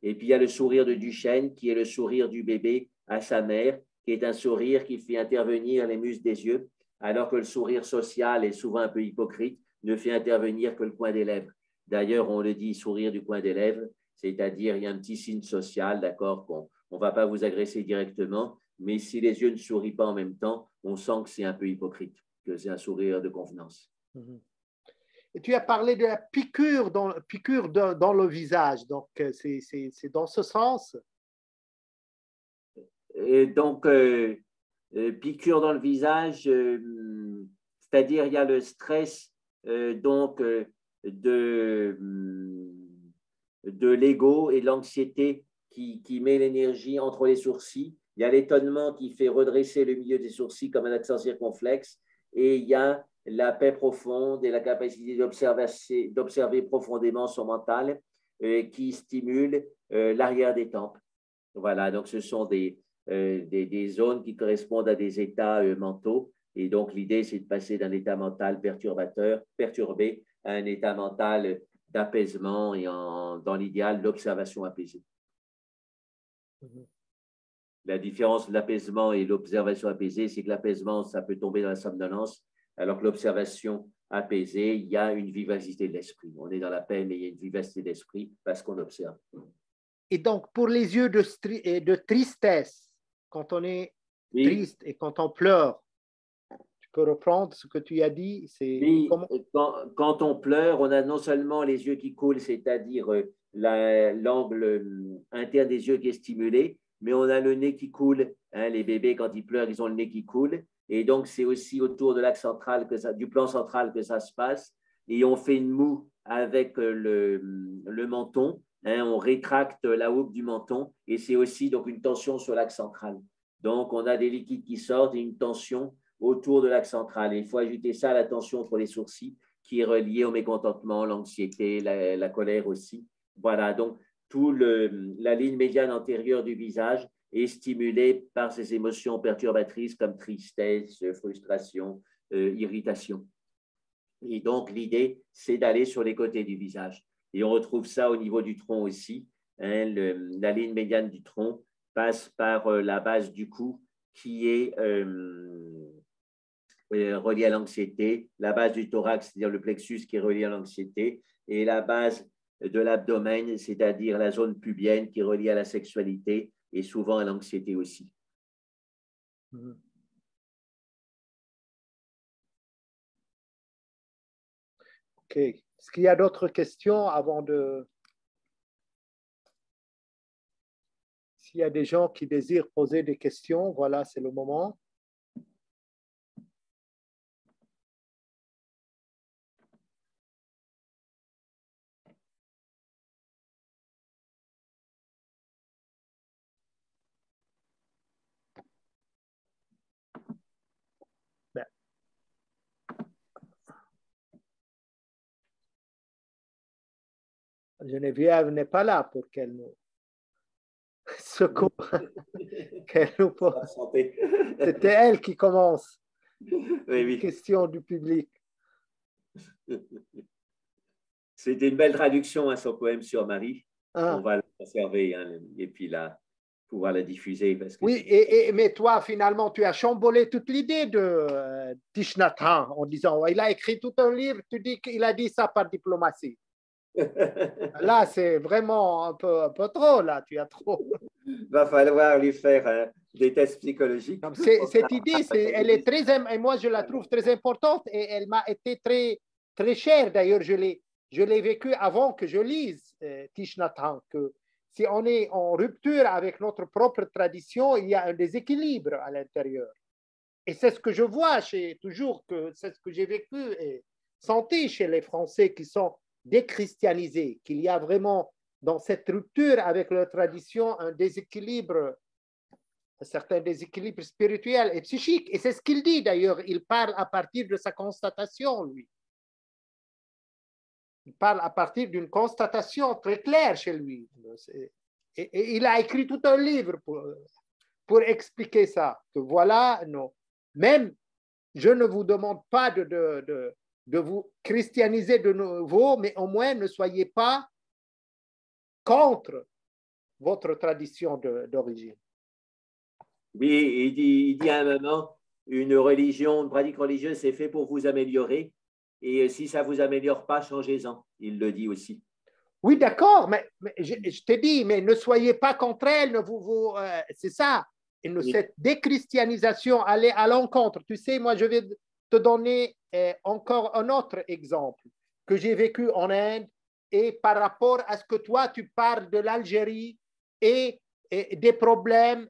Et puis il y a le sourire de Duchenne qui est le sourire du bébé à sa mère, qui est un sourire qui fait intervenir les muscles des yeux, alors que le sourire social est souvent un peu hypocrite, ne fait intervenir que le coin des lèvres. D'ailleurs, on le dit sourire du coin des lèvres, c'est-à-dire il y a un petit signe social, d'accord, qu'on ne va pas vous agresser directement, mais si les yeux ne sourient pas en même temps, on sent que c'est un peu hypocrite, que c'est un sourire de convenance. Et tu as parlé de la piqûre dans le visage, donc c'est dans ce sens. Et donc, piqûre dans le visage, c'est-à-dire il y a le stress de l'ego et de l'anxiété qui met l'énergie entre les sourcils. Il y a l'étonnement qui fait redresser le milieu des sourcils comme un accent circonflexe. Et il y a la paix profonde et la capacité d'observer profondément son mental qui stimule l'arrière des tempes. Voilà, donc ce sont des zones qui correspondent à des états mentaux. Et donc, l'idée, c'est de passer d'un état mental perturbé, à un état mental d'apaisement et dans l'idéal, l'observation apaisée. La différence de l'apaisement et l'observation apaisée, c'est que l'apaisement, ça peut tomber dans la somnolence, alors que l'observation apaisée, il y a une vivacité de l'esprit. On est dans la paix, mais il y a une vivacité d'esprit parce qu'on observe. Et donc, pour les yeux de tristesse, quand on est triste et quand on pleure, tu peux reprendre ce que tu as dit? Oui, quand on pleure, on a non seulement les yeux qui coulent, c'est-à-dire l'angle interne des yeux qui est stimulé, mais on a le nez qui coule. Hein, les bébés, quand ils pleurent, ils ont le nez qui coule. Et donc, c'est aussi autour de l'axe central, du plan central que ça se passe. Et on fait une moue avec le menton. Hein, on rétracte la houppe du menton. Et c'est aussi donc une tension sur l'axe central. Donc, on a des liquides qui sortent et une tension autour de l'axe central. Et il faut ajouter ça à la tension entre les sourcils qui est reliée au mécontentement, l'anxiété, la colère aussi. Voilà, donc la ligne médiane antérieure du visage est stimulée par ces émotions perturbatrices comme tristesse, frustration, irritation. Et donc, l'idée, c'est d'aller sur les côtés du visage. Et on retrouve ça au niveau du tronc aussi. Hein, la ligne médiane du tronc passe par la base du cou qui est reliée à l'anxiété, la base du thorax, c'est-à-dire le plexus qui est relié à l'anxiété, et la base de l'abdomen, c'est-à-dire la zone pubienne qui est reliée à la sexualité et souvent à l'anxiété aussi. OK. Est-ce qu'il y a d'autres questions avant de... S'il y a des gens qui désirent poser des questions, voilà, c'est le moment. Ben. Geneviève n'est pas là pour qu'elle nous secoue. Qu'elle nous pose. C'était elle qui commence. Oui. Question du public. C'était une belle traduction, hein, son poème sur Marie. Ah. On va le conserver, hein, et puis là, pouvoir la diffuser. Parce que oui, mais toi, finalement, tu as chamboulé toute l'idée de Thich Nhat Hanh en disant il a écrit tout un livre, tu dis qu'il a dit ça par diplomatie. Là, c'est vraiment un peu trop, là, tu as trop. Va falloir lui faire des tests psychologiques. Cette idée, elle est très, et moi, je la trouve très importante et elle m'a été très, très chère. D'ailleurs, je l'ai vécu avant que je lise Thich Nhat Hanh, que si on est en rupture avec notre propre tradition, il y a un déséquilibre à l'intérieur. Et c'est ce que je vois toujours, que c'est ce que j'ai vécu et senti chez les Français qui sont déchristianisés, qu'il y a vraiment dans cette rupture avec leur tradition un déséquilibre, un certain déséquilibre spirituel et psychique. Et c'est ce qu'il dit d'ailleurs, il parle à partir de sa constatation, lui. Il parle à partir d'une constatation très claire chez lui. Et il a écrit tout un livre pour expliquer ça. Que voilà, non. Même, je ne vous demande pas de vous christianiser de nouveau, mais au moins ne soyez pas contre votre tradition d'origine. Oui, il dit à un moment, une religion, une pratique religieuse, c'est fait pour vous améliorer. Et si ça ne vous améliore pas, changez-en. Il le dit aussi. Oui, d'accord, mais je t'ai dit, mais ne soyez pas contre elle, c'est ça. Et cette déchristianisation, aller à l'encontre. Tu sais, moi, je vais te donner encore un autre exemple que j'ai vécu en Inde et par rapport à ce que toi, tu parles de l'Algérie et des problèmes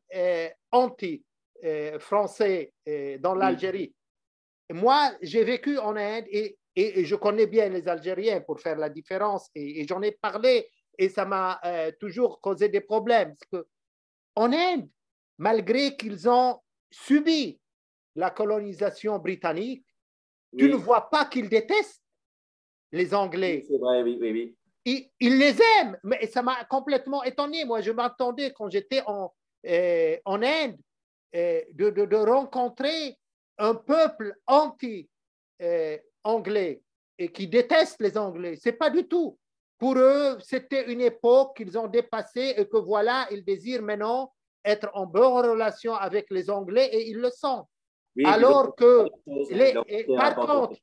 anti-français dans l'Algérie. Moi, j'ai vécu en Inde et je connais bien les Algériens pour faire la différence et j'en ai parlé et ça m'a toujours causé des problèmes. Parce qu'en Inde, malgré qu'ils ont subi la colonisation britannique, tu ne vois pas qu'ils détestent les Anglais. C'est vrai, oui. Ils les aiment, mais ça m'a complètement étonné. Moi, je m'attendais quand j'étais en Inde de rencontrer un peuple anti-anglais et qui déteste les Anglais. Ce n'est pas du tout. Pour eux, c'était une époque qu'ils ont dépassée et que voilà, ils désirent maintenant être en bonne relation avec les Anglais et ils le sont. Oui, alors que, par contre,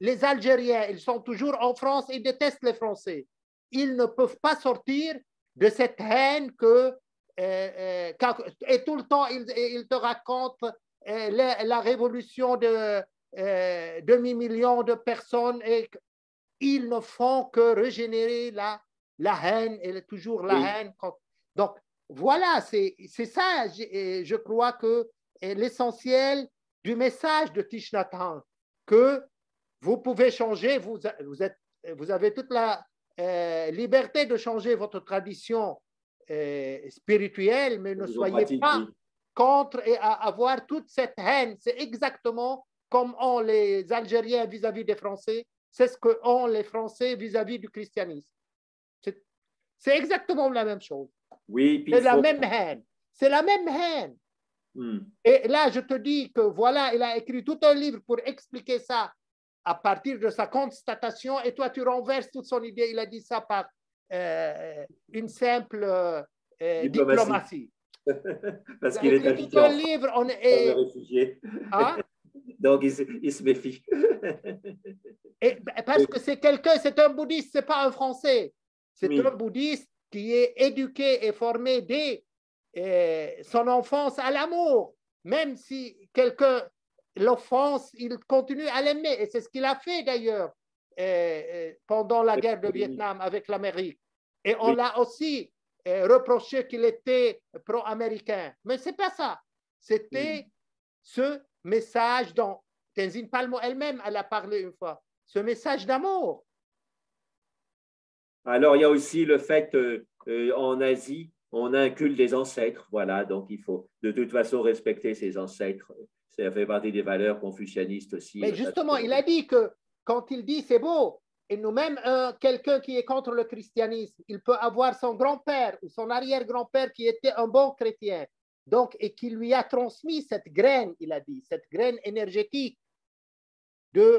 les Algériens, ils sont toujours en France et détestent les Français. Ils ne peuvent pas sortir de cette haine et tout le temps, ils te racontent la révolution de demi-million de personnes et ils ne font que régénérer la haine et toujours la haine. Donc, voilà, c'est ça, je crois que l'essentiel du message de Thich Nhat Hanh, que vous pouvez changer, vous avez toute la liberté de changer votre tradition spirituelle, mais ne soyez pas contre et à avoir toute cette haine. C'est exactement comme ont les Algériens vis-à-vis des Français, c'est ce que ont les Français vis-à-vis du christianisme. C'est exactement la même chose. Oui, c'est la même haine. C'est la même haine. Et là, je te dis que voilà, il a écrit tout un livre pour expliquer ça à partir de sa constatation, et toi, tu renverses toute son idée. Il a dit ça par une simple diplomatie. Parce qu'il est habité en livre, on est réfugié. Hein? Donc, il se méfie. Et parce que c'est quelqu'un, c'est un bouddhiste, c'est pas un Français. C'est un bouddhiste qui est éduqué et formé dès son enfance à l'amour. Même si quelqu'un l'offense, il continue à l'aimer. Et c'est ce qu'il a fait d'ailleurs pendant la guerre de Vietnam avec l'Amérique. Et on l'a aussi reproché qu'il était pro-américain. Mais ce n'est pas ça. C'était ce message dont Tenzin Palmo elle-même, elle a parlé une fois. Ce message d'amour. Alors, il y a aussi le fait en Asie, on a un culte des ancêtres. Voilà, donc il faut de toute façon respecter ses ancêtres. Ça fait partie des valeurs confucianistes aussi. Mais justement, il a dit que quand il dit c'est beau, et nous-mêmes, quelqu'un qui est contre le christianisme, il peut avoir son grand-père ou son arrière-grand-père qui était un bon chrétien, donc, et qui lui a transmis cette graine, il a dit, cette graine énergétique du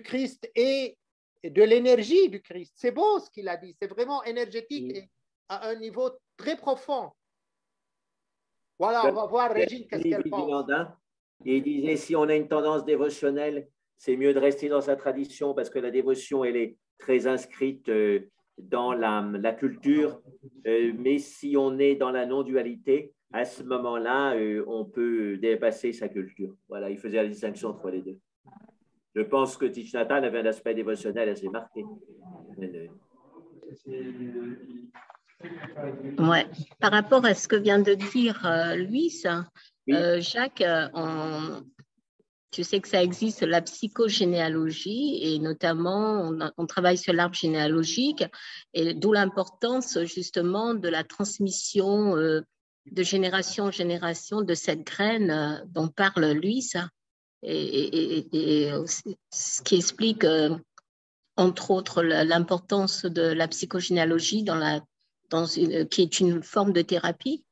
Christ et de l'énergie du Christ. C'est beau ce qu'il a dit, c'est vraiment énergétique et à un niveau très profond. Voilà, on va voir Régine, qu'est-ce qu'elle pense. Il disait, si on a une tendance dévotionnelle, c'est mieux de rester dans sa tradition parce que la dévotion, elle est très inscrite dans la culture. Mais si on est dans la non-dualité, à ce moment-là, on peut dépasser sa culture. Voilà, il faisait la distinction entre les deux. Je pense que Thich Nhat Hanh avait un aspect dévotionnel assez marqué. Ouais. Par rapport à ce que vient de dire Luis, Jacques, tu sais que ça existe la psychogénéalogie et notamment on travaille sur l'arbre généalogique et d'où l'importance justement de la transmission de génération en génération de cette graine dont parle Luis et ce qui explique entre autres l'importance de la psychogénéalogie qui est une forme de thérapie.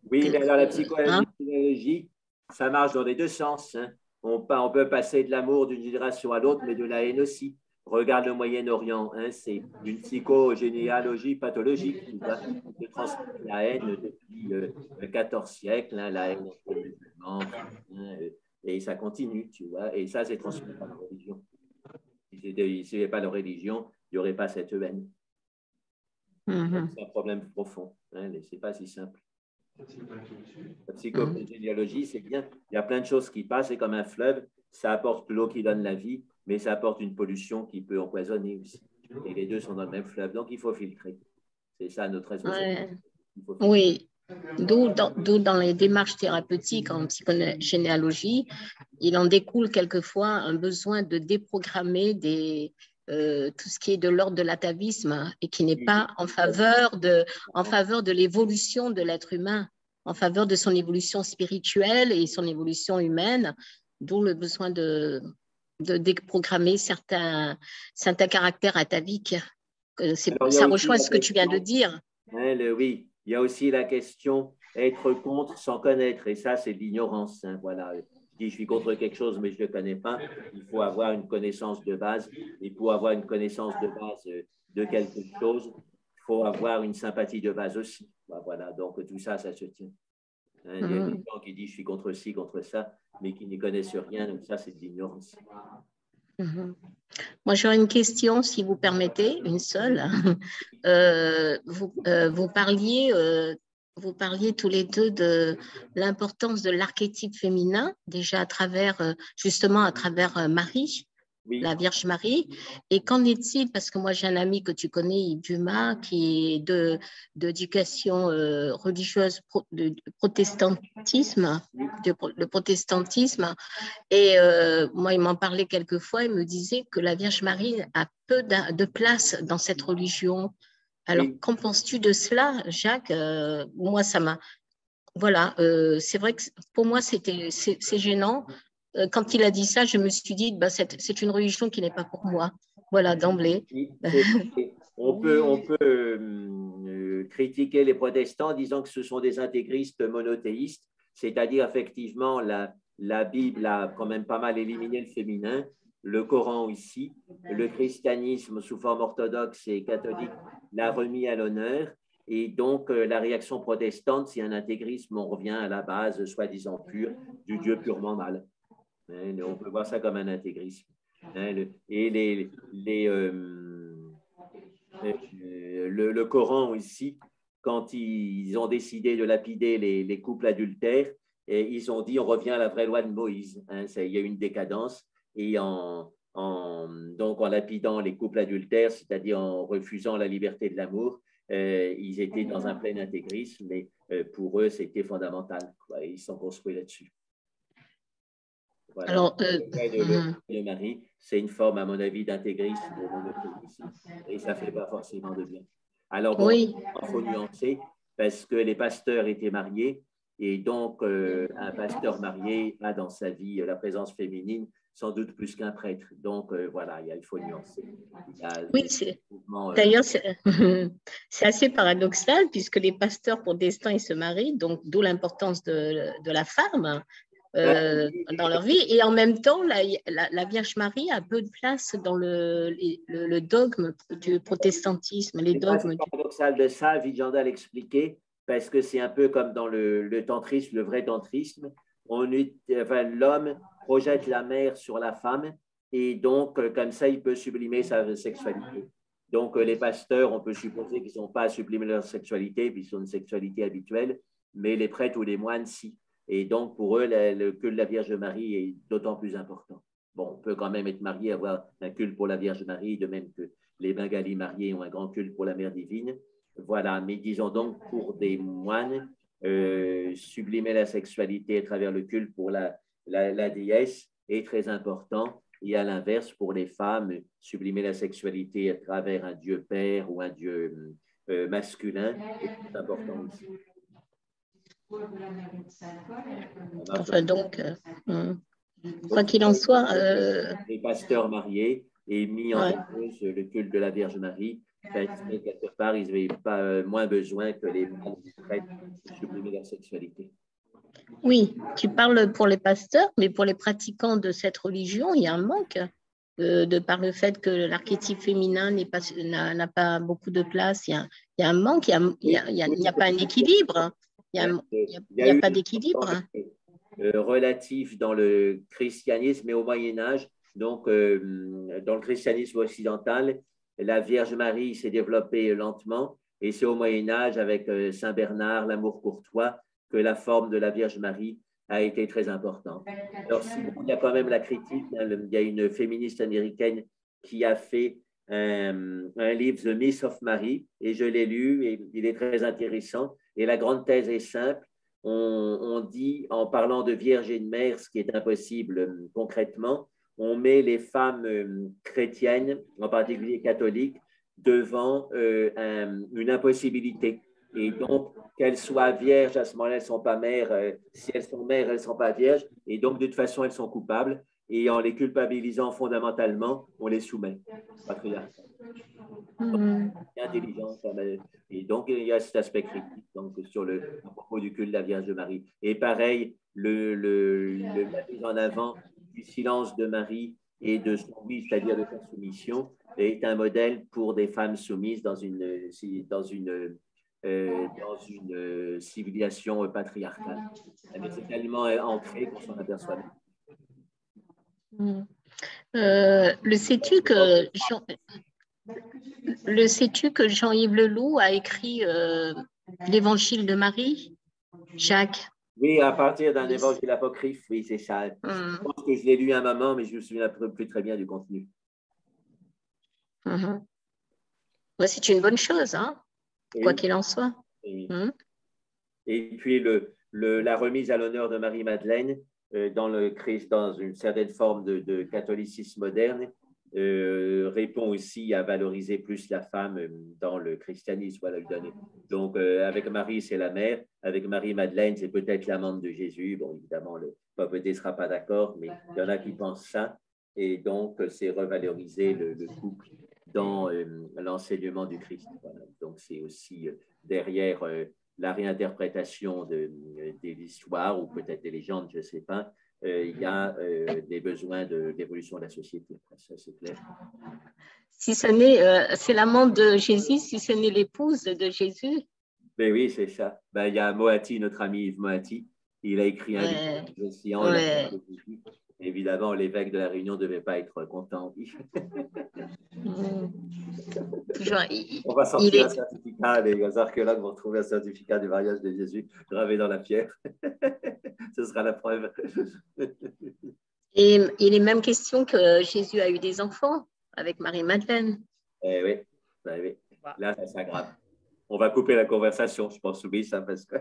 Oui, mais alors la psychogénéalogie, ça marche dans les deux sens. Hein. On peut passer de l'amour d'une génération à l'autre, mais de la haine aussi. Regarde le Moyen-Orient, hein, c'est une psychogénéalogie pathologique qui transmet la haine depuis le XIV siècle, hein, la haine entre les musulmans, et ça continue, tu vois, et ça c'est transmis par la religion. Si il n'y avait pas de religion, il n'y aurait pas cette haine. C'est un problème profond, hein, c'est pas si simple. La psychogénéalogie, c'est bien. Il y a plein de choses qui passent, c'est comme un fleuve, ça apporte l'eau qui donne la vie, mais ça apporte une pollution qui peut empoisonner aussi. Et les deux sont dans le même fleuve, donc il faut filtrer. C'est ça notre responsabilité. Oui, d'où dans les démarches thérapeutiques en psychogénéalogie, il en découle quelquefois un besoin de déprogrammer tout ce qui est de l'ordre de l'atavisme et qui n'est pas en faveur de l'évolution de l'être humain, en faveur de son évolution spirituelle et son évolution humaine, d'où le besoin de déprogrammer certains caractères ataviques. Ça rejoint ce que tu viens de dire. Oui, il y a aussi la question être contre sans connaître, et ça, c'est de l'ignorance. Hein, voilà. Je suis contre quelque chose, mais je ne le connais pas. Il faut avoir une connaissance de base. Et pour avoir une connaissance de base de quelque chose, il faut avoir une sympathie de base aussi. Voilà, donc tout ça, ça se tient. Hein, il y a des gens qui disent je suis contre ci, contre ça, mais qui n'y connaissent rien. Donc ça, c'est de l'ignorance. Moi, j'aurais une question, si vous permettez, une seule. Vous parliez vous parliez tous les deux de l'importance de l'archétype féminin, déjà justement à travers Marie, oui. La Vierge Marie. Et qu'en est-il, parce que moi j'ai un ami que tu connais, Yves Dumas, qui est d'éducation religieuse, de protestantisme, le protestantisme. Et moi, il m'en parlait quelquefois, il me disait que la Vierge Marie a peu de place dans cette religion. Alors, oui. Qu'en penses-tu de cela, Jacques? Moi, ça m'a... Voilà, c'est vrai que pour moi, c'est gênant. Quand il a dit ça, je me suis dit, bah, c'est une religion qui n'est pas pour moi. Voilà, d'emblée. On peut critiquer les protestants en disant que ce sont des intégristes monothéistes, c'est-à-dire effectivement, la Bible a quand même pas mal éliminé le féminin, le Coran aussi, le christianisme sous forme orthodoxe et catholique l'a remis à l'honneur. Et donc, la réaction protestante, c'est un intégrisme, on revient à la base, soi-disant pure, du Dieu purement mâle. On peut voir ça comme un intégrisme. Et le Coran aussi, quand ils ont décidé de lapider les couples adultères, et ils ont dit on revient à la vraie loi de Moïse. Il y a eu une décadence. Et donc, en lapidant les couples adultères, c'est-à-dire en refusant la liberté de l'amour, ils étaient dans un plein intégrisme, mais pour eux, c'était fondamental. Ils se sont construits là-dessus. Voilà. Alors, de Marie, c'est une forme, à mon avis, d'intégrisme et ça ne fait pas forcément de bien. Alors, bon, oui. Il faut nuancer parce que les pasteurs étaient mariés et donc un pasteur marié a dans sa vie la présence féminine sans doute plus qu'un prêtre. Donc, voilà, il faut nuancer. Oui, d'ailleurs, c'est assez paradoxal puisque les pasteurs protestants, ils se marient, donc d'où l'importance de la femme. Dans leur vie, et en même temps la Vierge Marie a peu de place dans le dogme du protestantisme, les dogmes. C'est paradoxal de ça, Vijanda l'expliquait, parce que c'est un peu comme dans le tantrisme, le vrai tantrisme, l'homme projette la mère sur la femme et donc comme ça il peut sublimer sa sexualité. Donc les pasteurs, on peut supposer qu'ils n'ont pas à sublimer leur sexualité puisqu'ils ont une sexualité habituelle, mais les prêtres ou les moines si. Et donc, pour eux, le culte de la Vierge Marie est d'autant plus important. Bon, on peut quand même être marié, avoir un culte pour la Vierge Marie, de même que les Bengalis mariés ont un grand culte pour la Mère divine. Voilà, mais disons donc, pour des moines, sublimer la sexualité à travers le culte pour la déesse est très important. Et à l'inverse, pour les femmes, sublimer la sexualité à travers un Dieu père ou un Dieu masculin est important aussi. Enfin, donc, quoi qu'il en soit. Les pasteurs mariés et mis en cause le culte de la Vierge Marie, parce que quelque part, ils n'avaient pas moins besoin que les prêtres de sublimer leur sexualité. Oui, tu parles pour les pasteurs, mais pour les pratiquants de cette religion, il y a un manque. De par le fait que l'archétype féminin n'a pas beaucoup de place, il y a un manque, il n'y a pas un équilibre. Il n'y a pas d'équilibre. Relatif dans le christianisme et au Moyen-Âge. Donc, dans le christianisme occidental, la Vierge Marie s'est développée lentement et c'est au Moyen-Âge, avec Saint Bernard, l'amour courtois, que la forme de la Vierge Marie a été très importante. Alors, il y a quand même la critique. Il y a une féministe américaine qui a fait un livre, The Myth of Mary, et je l'ai lu et il est très intéressant. Et la grande thèse est simple. On dit, en parlant de vierge et de mère, ce qui est impossible concrètement, on met les femmes chrétiennes, en particulier catholiques, devant une impossibilité. Et donc, qu'elles soient vierges, à ce moment-là, elles ne sont pas mères. Si elles sont mères, elles ne sont pas vierges. Et donc, de toute façon, elles sont coupables. Et en les culpabilisant fondamentalement, on les soumet. Patriarcat. Intelligence. Et donc, il y a cet aspect critique donc, à propos du culte de la Vierge Marie. Et pareil, la mise en avant du silence de Marie et de son oui, c'est-à-dire de sa soumission, est un modèle pour des femmes soumises dans une civilisation patriarcale. Mais c'est tellement ancré qu'on s'en aperçoit même. Le sais-tu que Jean-Yves Leloup a écrit l'évangile de Marie, Jacques. Oui, à partir d'un évangile apocryphe, oui, c'est ça. Je pense que je l'ai lu à un moment, mais je me souviens plus très bien du contenu. Ouais, c'est une bonne chose, hein, oui. Quoi qu'il en soit. Oui. Et puis, la remise à l'honneur de Marie-Madeleine dans une certaine forme de catholicisme moderne répond aussi à valoriser plus la femme dans le christianisme. Voilà, lui donner. Donc, avec Marie, c'est la mère. Avec Marie-Madeleine, c'est peut-être l'amante de Jésus. Bon, évidemment, le pape ne sera pas d'accord, mais il y en a qui pensent ça. Et donc, c'est revaloriser le couple dans l'enseignement du Christ. Voilà. Donc, c'est aussi derrière la réinterprétation des histoires ou peut-être des légendes, je ne sais pas, il y a des besoins d'évolution de la société. Ça, c'est clair. Si ce n'est, c'est l'amante de Jésus, si ce n'est l'épouse de Jésus. Ben oui, c'est ça. Ben, il y a Moati, notre ami Yves Moati. Il a écrit un livre. Évidemment, l'évêque de la Réunion ne devait pas être content. On va sortir un certificat, les archéologues vont trouver un certificat du mariage de Jésus gravé dans la pierre. Ce sera la preuve. Et il est même question que Jésus a eu des enfants avec Marie-Madeleine. Eh oui, oui. Là, ça s'aggrave. On va couper la conversation, je pense, oui, ça, parce que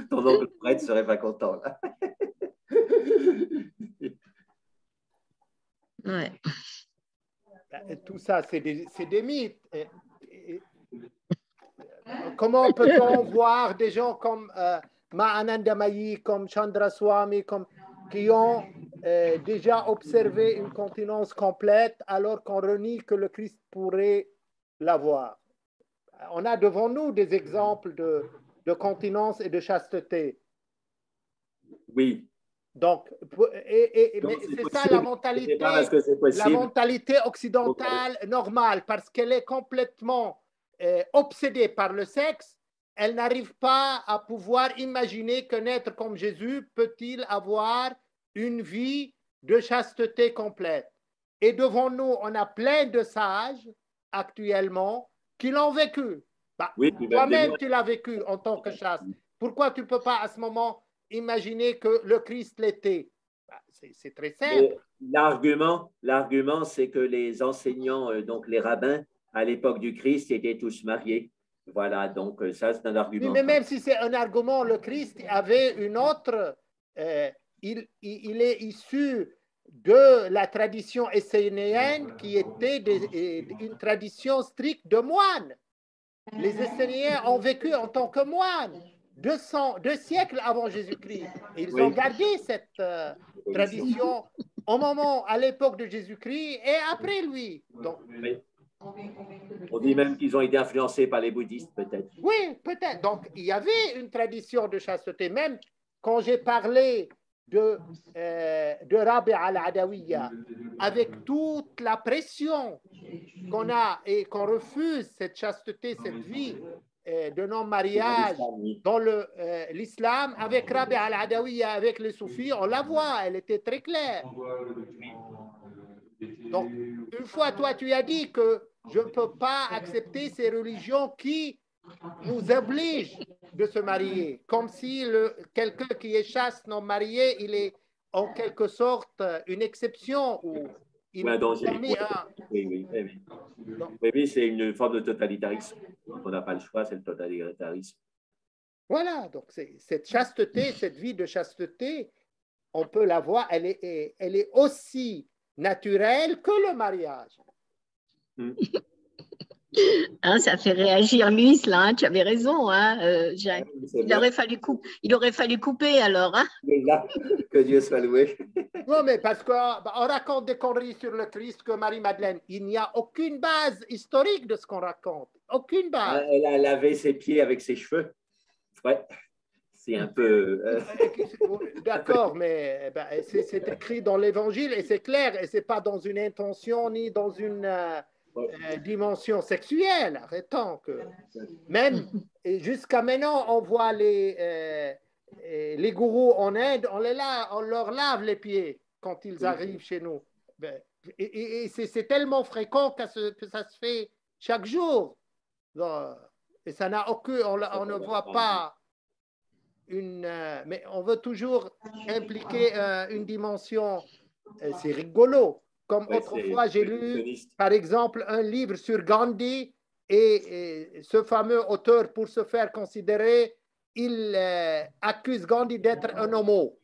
ton oncle prêtre ne serait pas content, là. Ouais. Tout ça, c'est des mythes. Comment peut-on voir des gens comme Mahananda Mayi, comme Chandra Swami, qui ont déjà observé une continence complète alors qu'on renie que le Christ pourrait l'avoir? On a devant nous des exemples de continence et de chasteté. Oui. Donc, c'est ça la mentalité occidentale normale, parce qu'elle est complètement obsédée par le sexe. Elle n'arrive pas à pouvoir imaginer qu'un être comme Jésus peut-il avoir une vie de chasteté complète. Et devant nous, on a plein de sages actuellement qui l'ont vécu. Bah, oui, toi-même, tu l'as vécu en tant que chaste. Pourquoi tu ne peux pas à ce moment imaginer que le Christ l'était? C'est très simple. L'argument, c'est que les enseignants, donc les rabbins, à l'époque du Christ, étaient tous mariés. Voilà, donc ça, c'est un argument. Oui, mais même si c'est un argument, le Christ avait une autre. Il est issu de la tradition essénéenne qui était une tradition stricte de moines. Les Essénéens ont vécu en tant que moines 2 siècles avant Jésus-Christ. Ils ont gardé cette tradition à l'époque de Jésus-Christ et après lui. Donc, on dit même qu'ils ont été influencés par les bouddhistes, peut-être. Oui, peut-être. Donc, il y avait une tradition de chasteté. Même quand j'ai parlé de Rabi al-Adawiya, avec toute la pression qu'on a et qu'on refuse cette chasteté, cette vie de non-mariage dans l'islam, avec Rabi al-Adawiya, avec les soufis, on la voit, elle était très claire. Donc, une fois, toi, tu as dit que je ne peux pas accepter ces religions qui nous obligent de se marier, comme si quelqu'un qui est chaste non marié, il est en quelque sorte une exception ou il oui, c'est une forme de totalitarisme. On n'a pas le choix, c'est le totalitarisme. Voilà, donc cette chasteté, cette vie de chasteté, on peut la voir, elle est aussi naturelle que le mariage. Hein, ça fait réagir Luis, là, hein, tu avais raison, hein, Jacques. Il aurait fallu couper alors. Hein. Que Dieu soit loué. Non, mais parce qu'on raconte des conneries sur le Christ que Marie-Madeleine. Il n'y a aucune base historique de ce qu'on raconte. Aucune base. Elle a lavé ses pieds avec ses cheveux. Ouais. C'est un peu. D'accord, mais c'est écrit dans l'Évangile et c'est clair, et ce n'est pas dans une intention ni dans une dimension sexuelle. Arrêtons que. Même jusqu'à maintenant, on voit les gourous en Inde, on leur lave les pieds quand ils arrivent chez nous. Et c'est tellement fréquent que ça se fait chaque jour. Donc, Et ça n'a aucun, on ne voit pas mais on veut toujours impliquer une dimension. C'est rigolo. Comme autrefois, j'ai lu, par exemple, un livre sur Gandhi et ce fameux auteur, pour se faire considérer, il accuse Gandhi d'être un homo.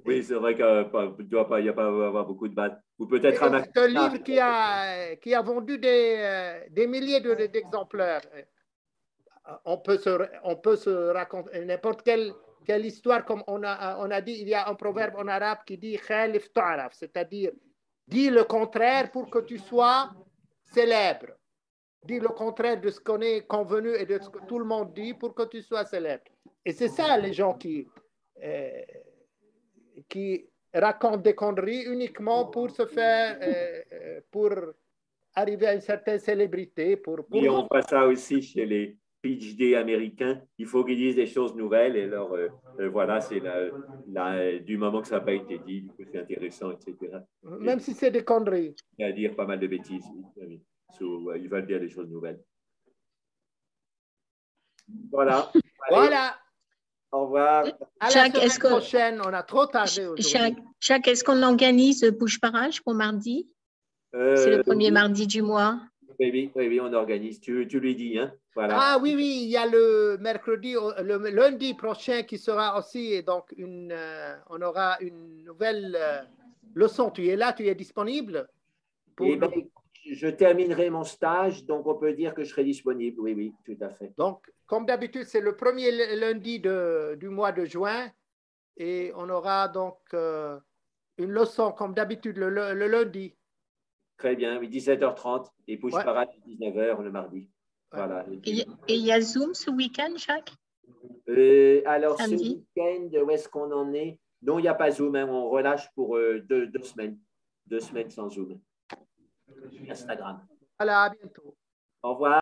Oui, c'est vrai qu'il n'y a pas avoir beaucoup de battes. Ou peut-être c'est un livre qui a vendu des milliers d'exemplaires. On peut se raconter n'importe quelle histoire, comme on a dit, il y a un proverbe en arabe qui dit khalif ta'raf, c'est-à-dire dis le contraire pour que tu sois célèbre. Dis le contraire de ce qu'on est convenu et de ce que tout le monde dit pour que tu sois célèbre. Et c'est ça les gens qui racontent des conneries uniquement pour se faire, pour arriver à une certaine célébrité. Et on voit ça aussi chez les PhD américains. Il faut qu'ils disent des choses nouvelles et alors voilà, c'est du moment que ça n'a pas été dit, c'est intéressant, etc. Même si c'est des conneries. Il y a à dire pas mal de bêtises. Ils veulent dire des choses nouvelles. Voilà. Voilà. Au revoir. À la semaine prochaine, on a trop tardé aujourd'hui. Jacques, est-ce qu'on organise Bouche Parage pour mardi? C'est le premier mardi du mois. Oui, on organise. Tu lui dis, hein? Voilà. Ah oui, il y a le lundi prochain qui sera aussi, et donc on aura une nouvelle leçon. Tu es là, tu es disponible? Je terminerai mon stage, donc on peut dire que je serai disponible. Oui, tout à fait. Donc, comme d'habitude, c'est le premier lundi du mois de juin et on aura donc une leçon comme d'habitude le lundi. Très bien, 17h30 et Bouche Parage 19h le mardi. Voilà. Et il y a Zoom ce week-end, Jacques? Alors, samedi. Ce week-end, où est-ce qu'on en est? Non, il n'y a pas Zoom, hein, on relâche pour 2 semaines. 2 semaines sans Zoom. Instagram. Voilà, à bientôt. Au revoir.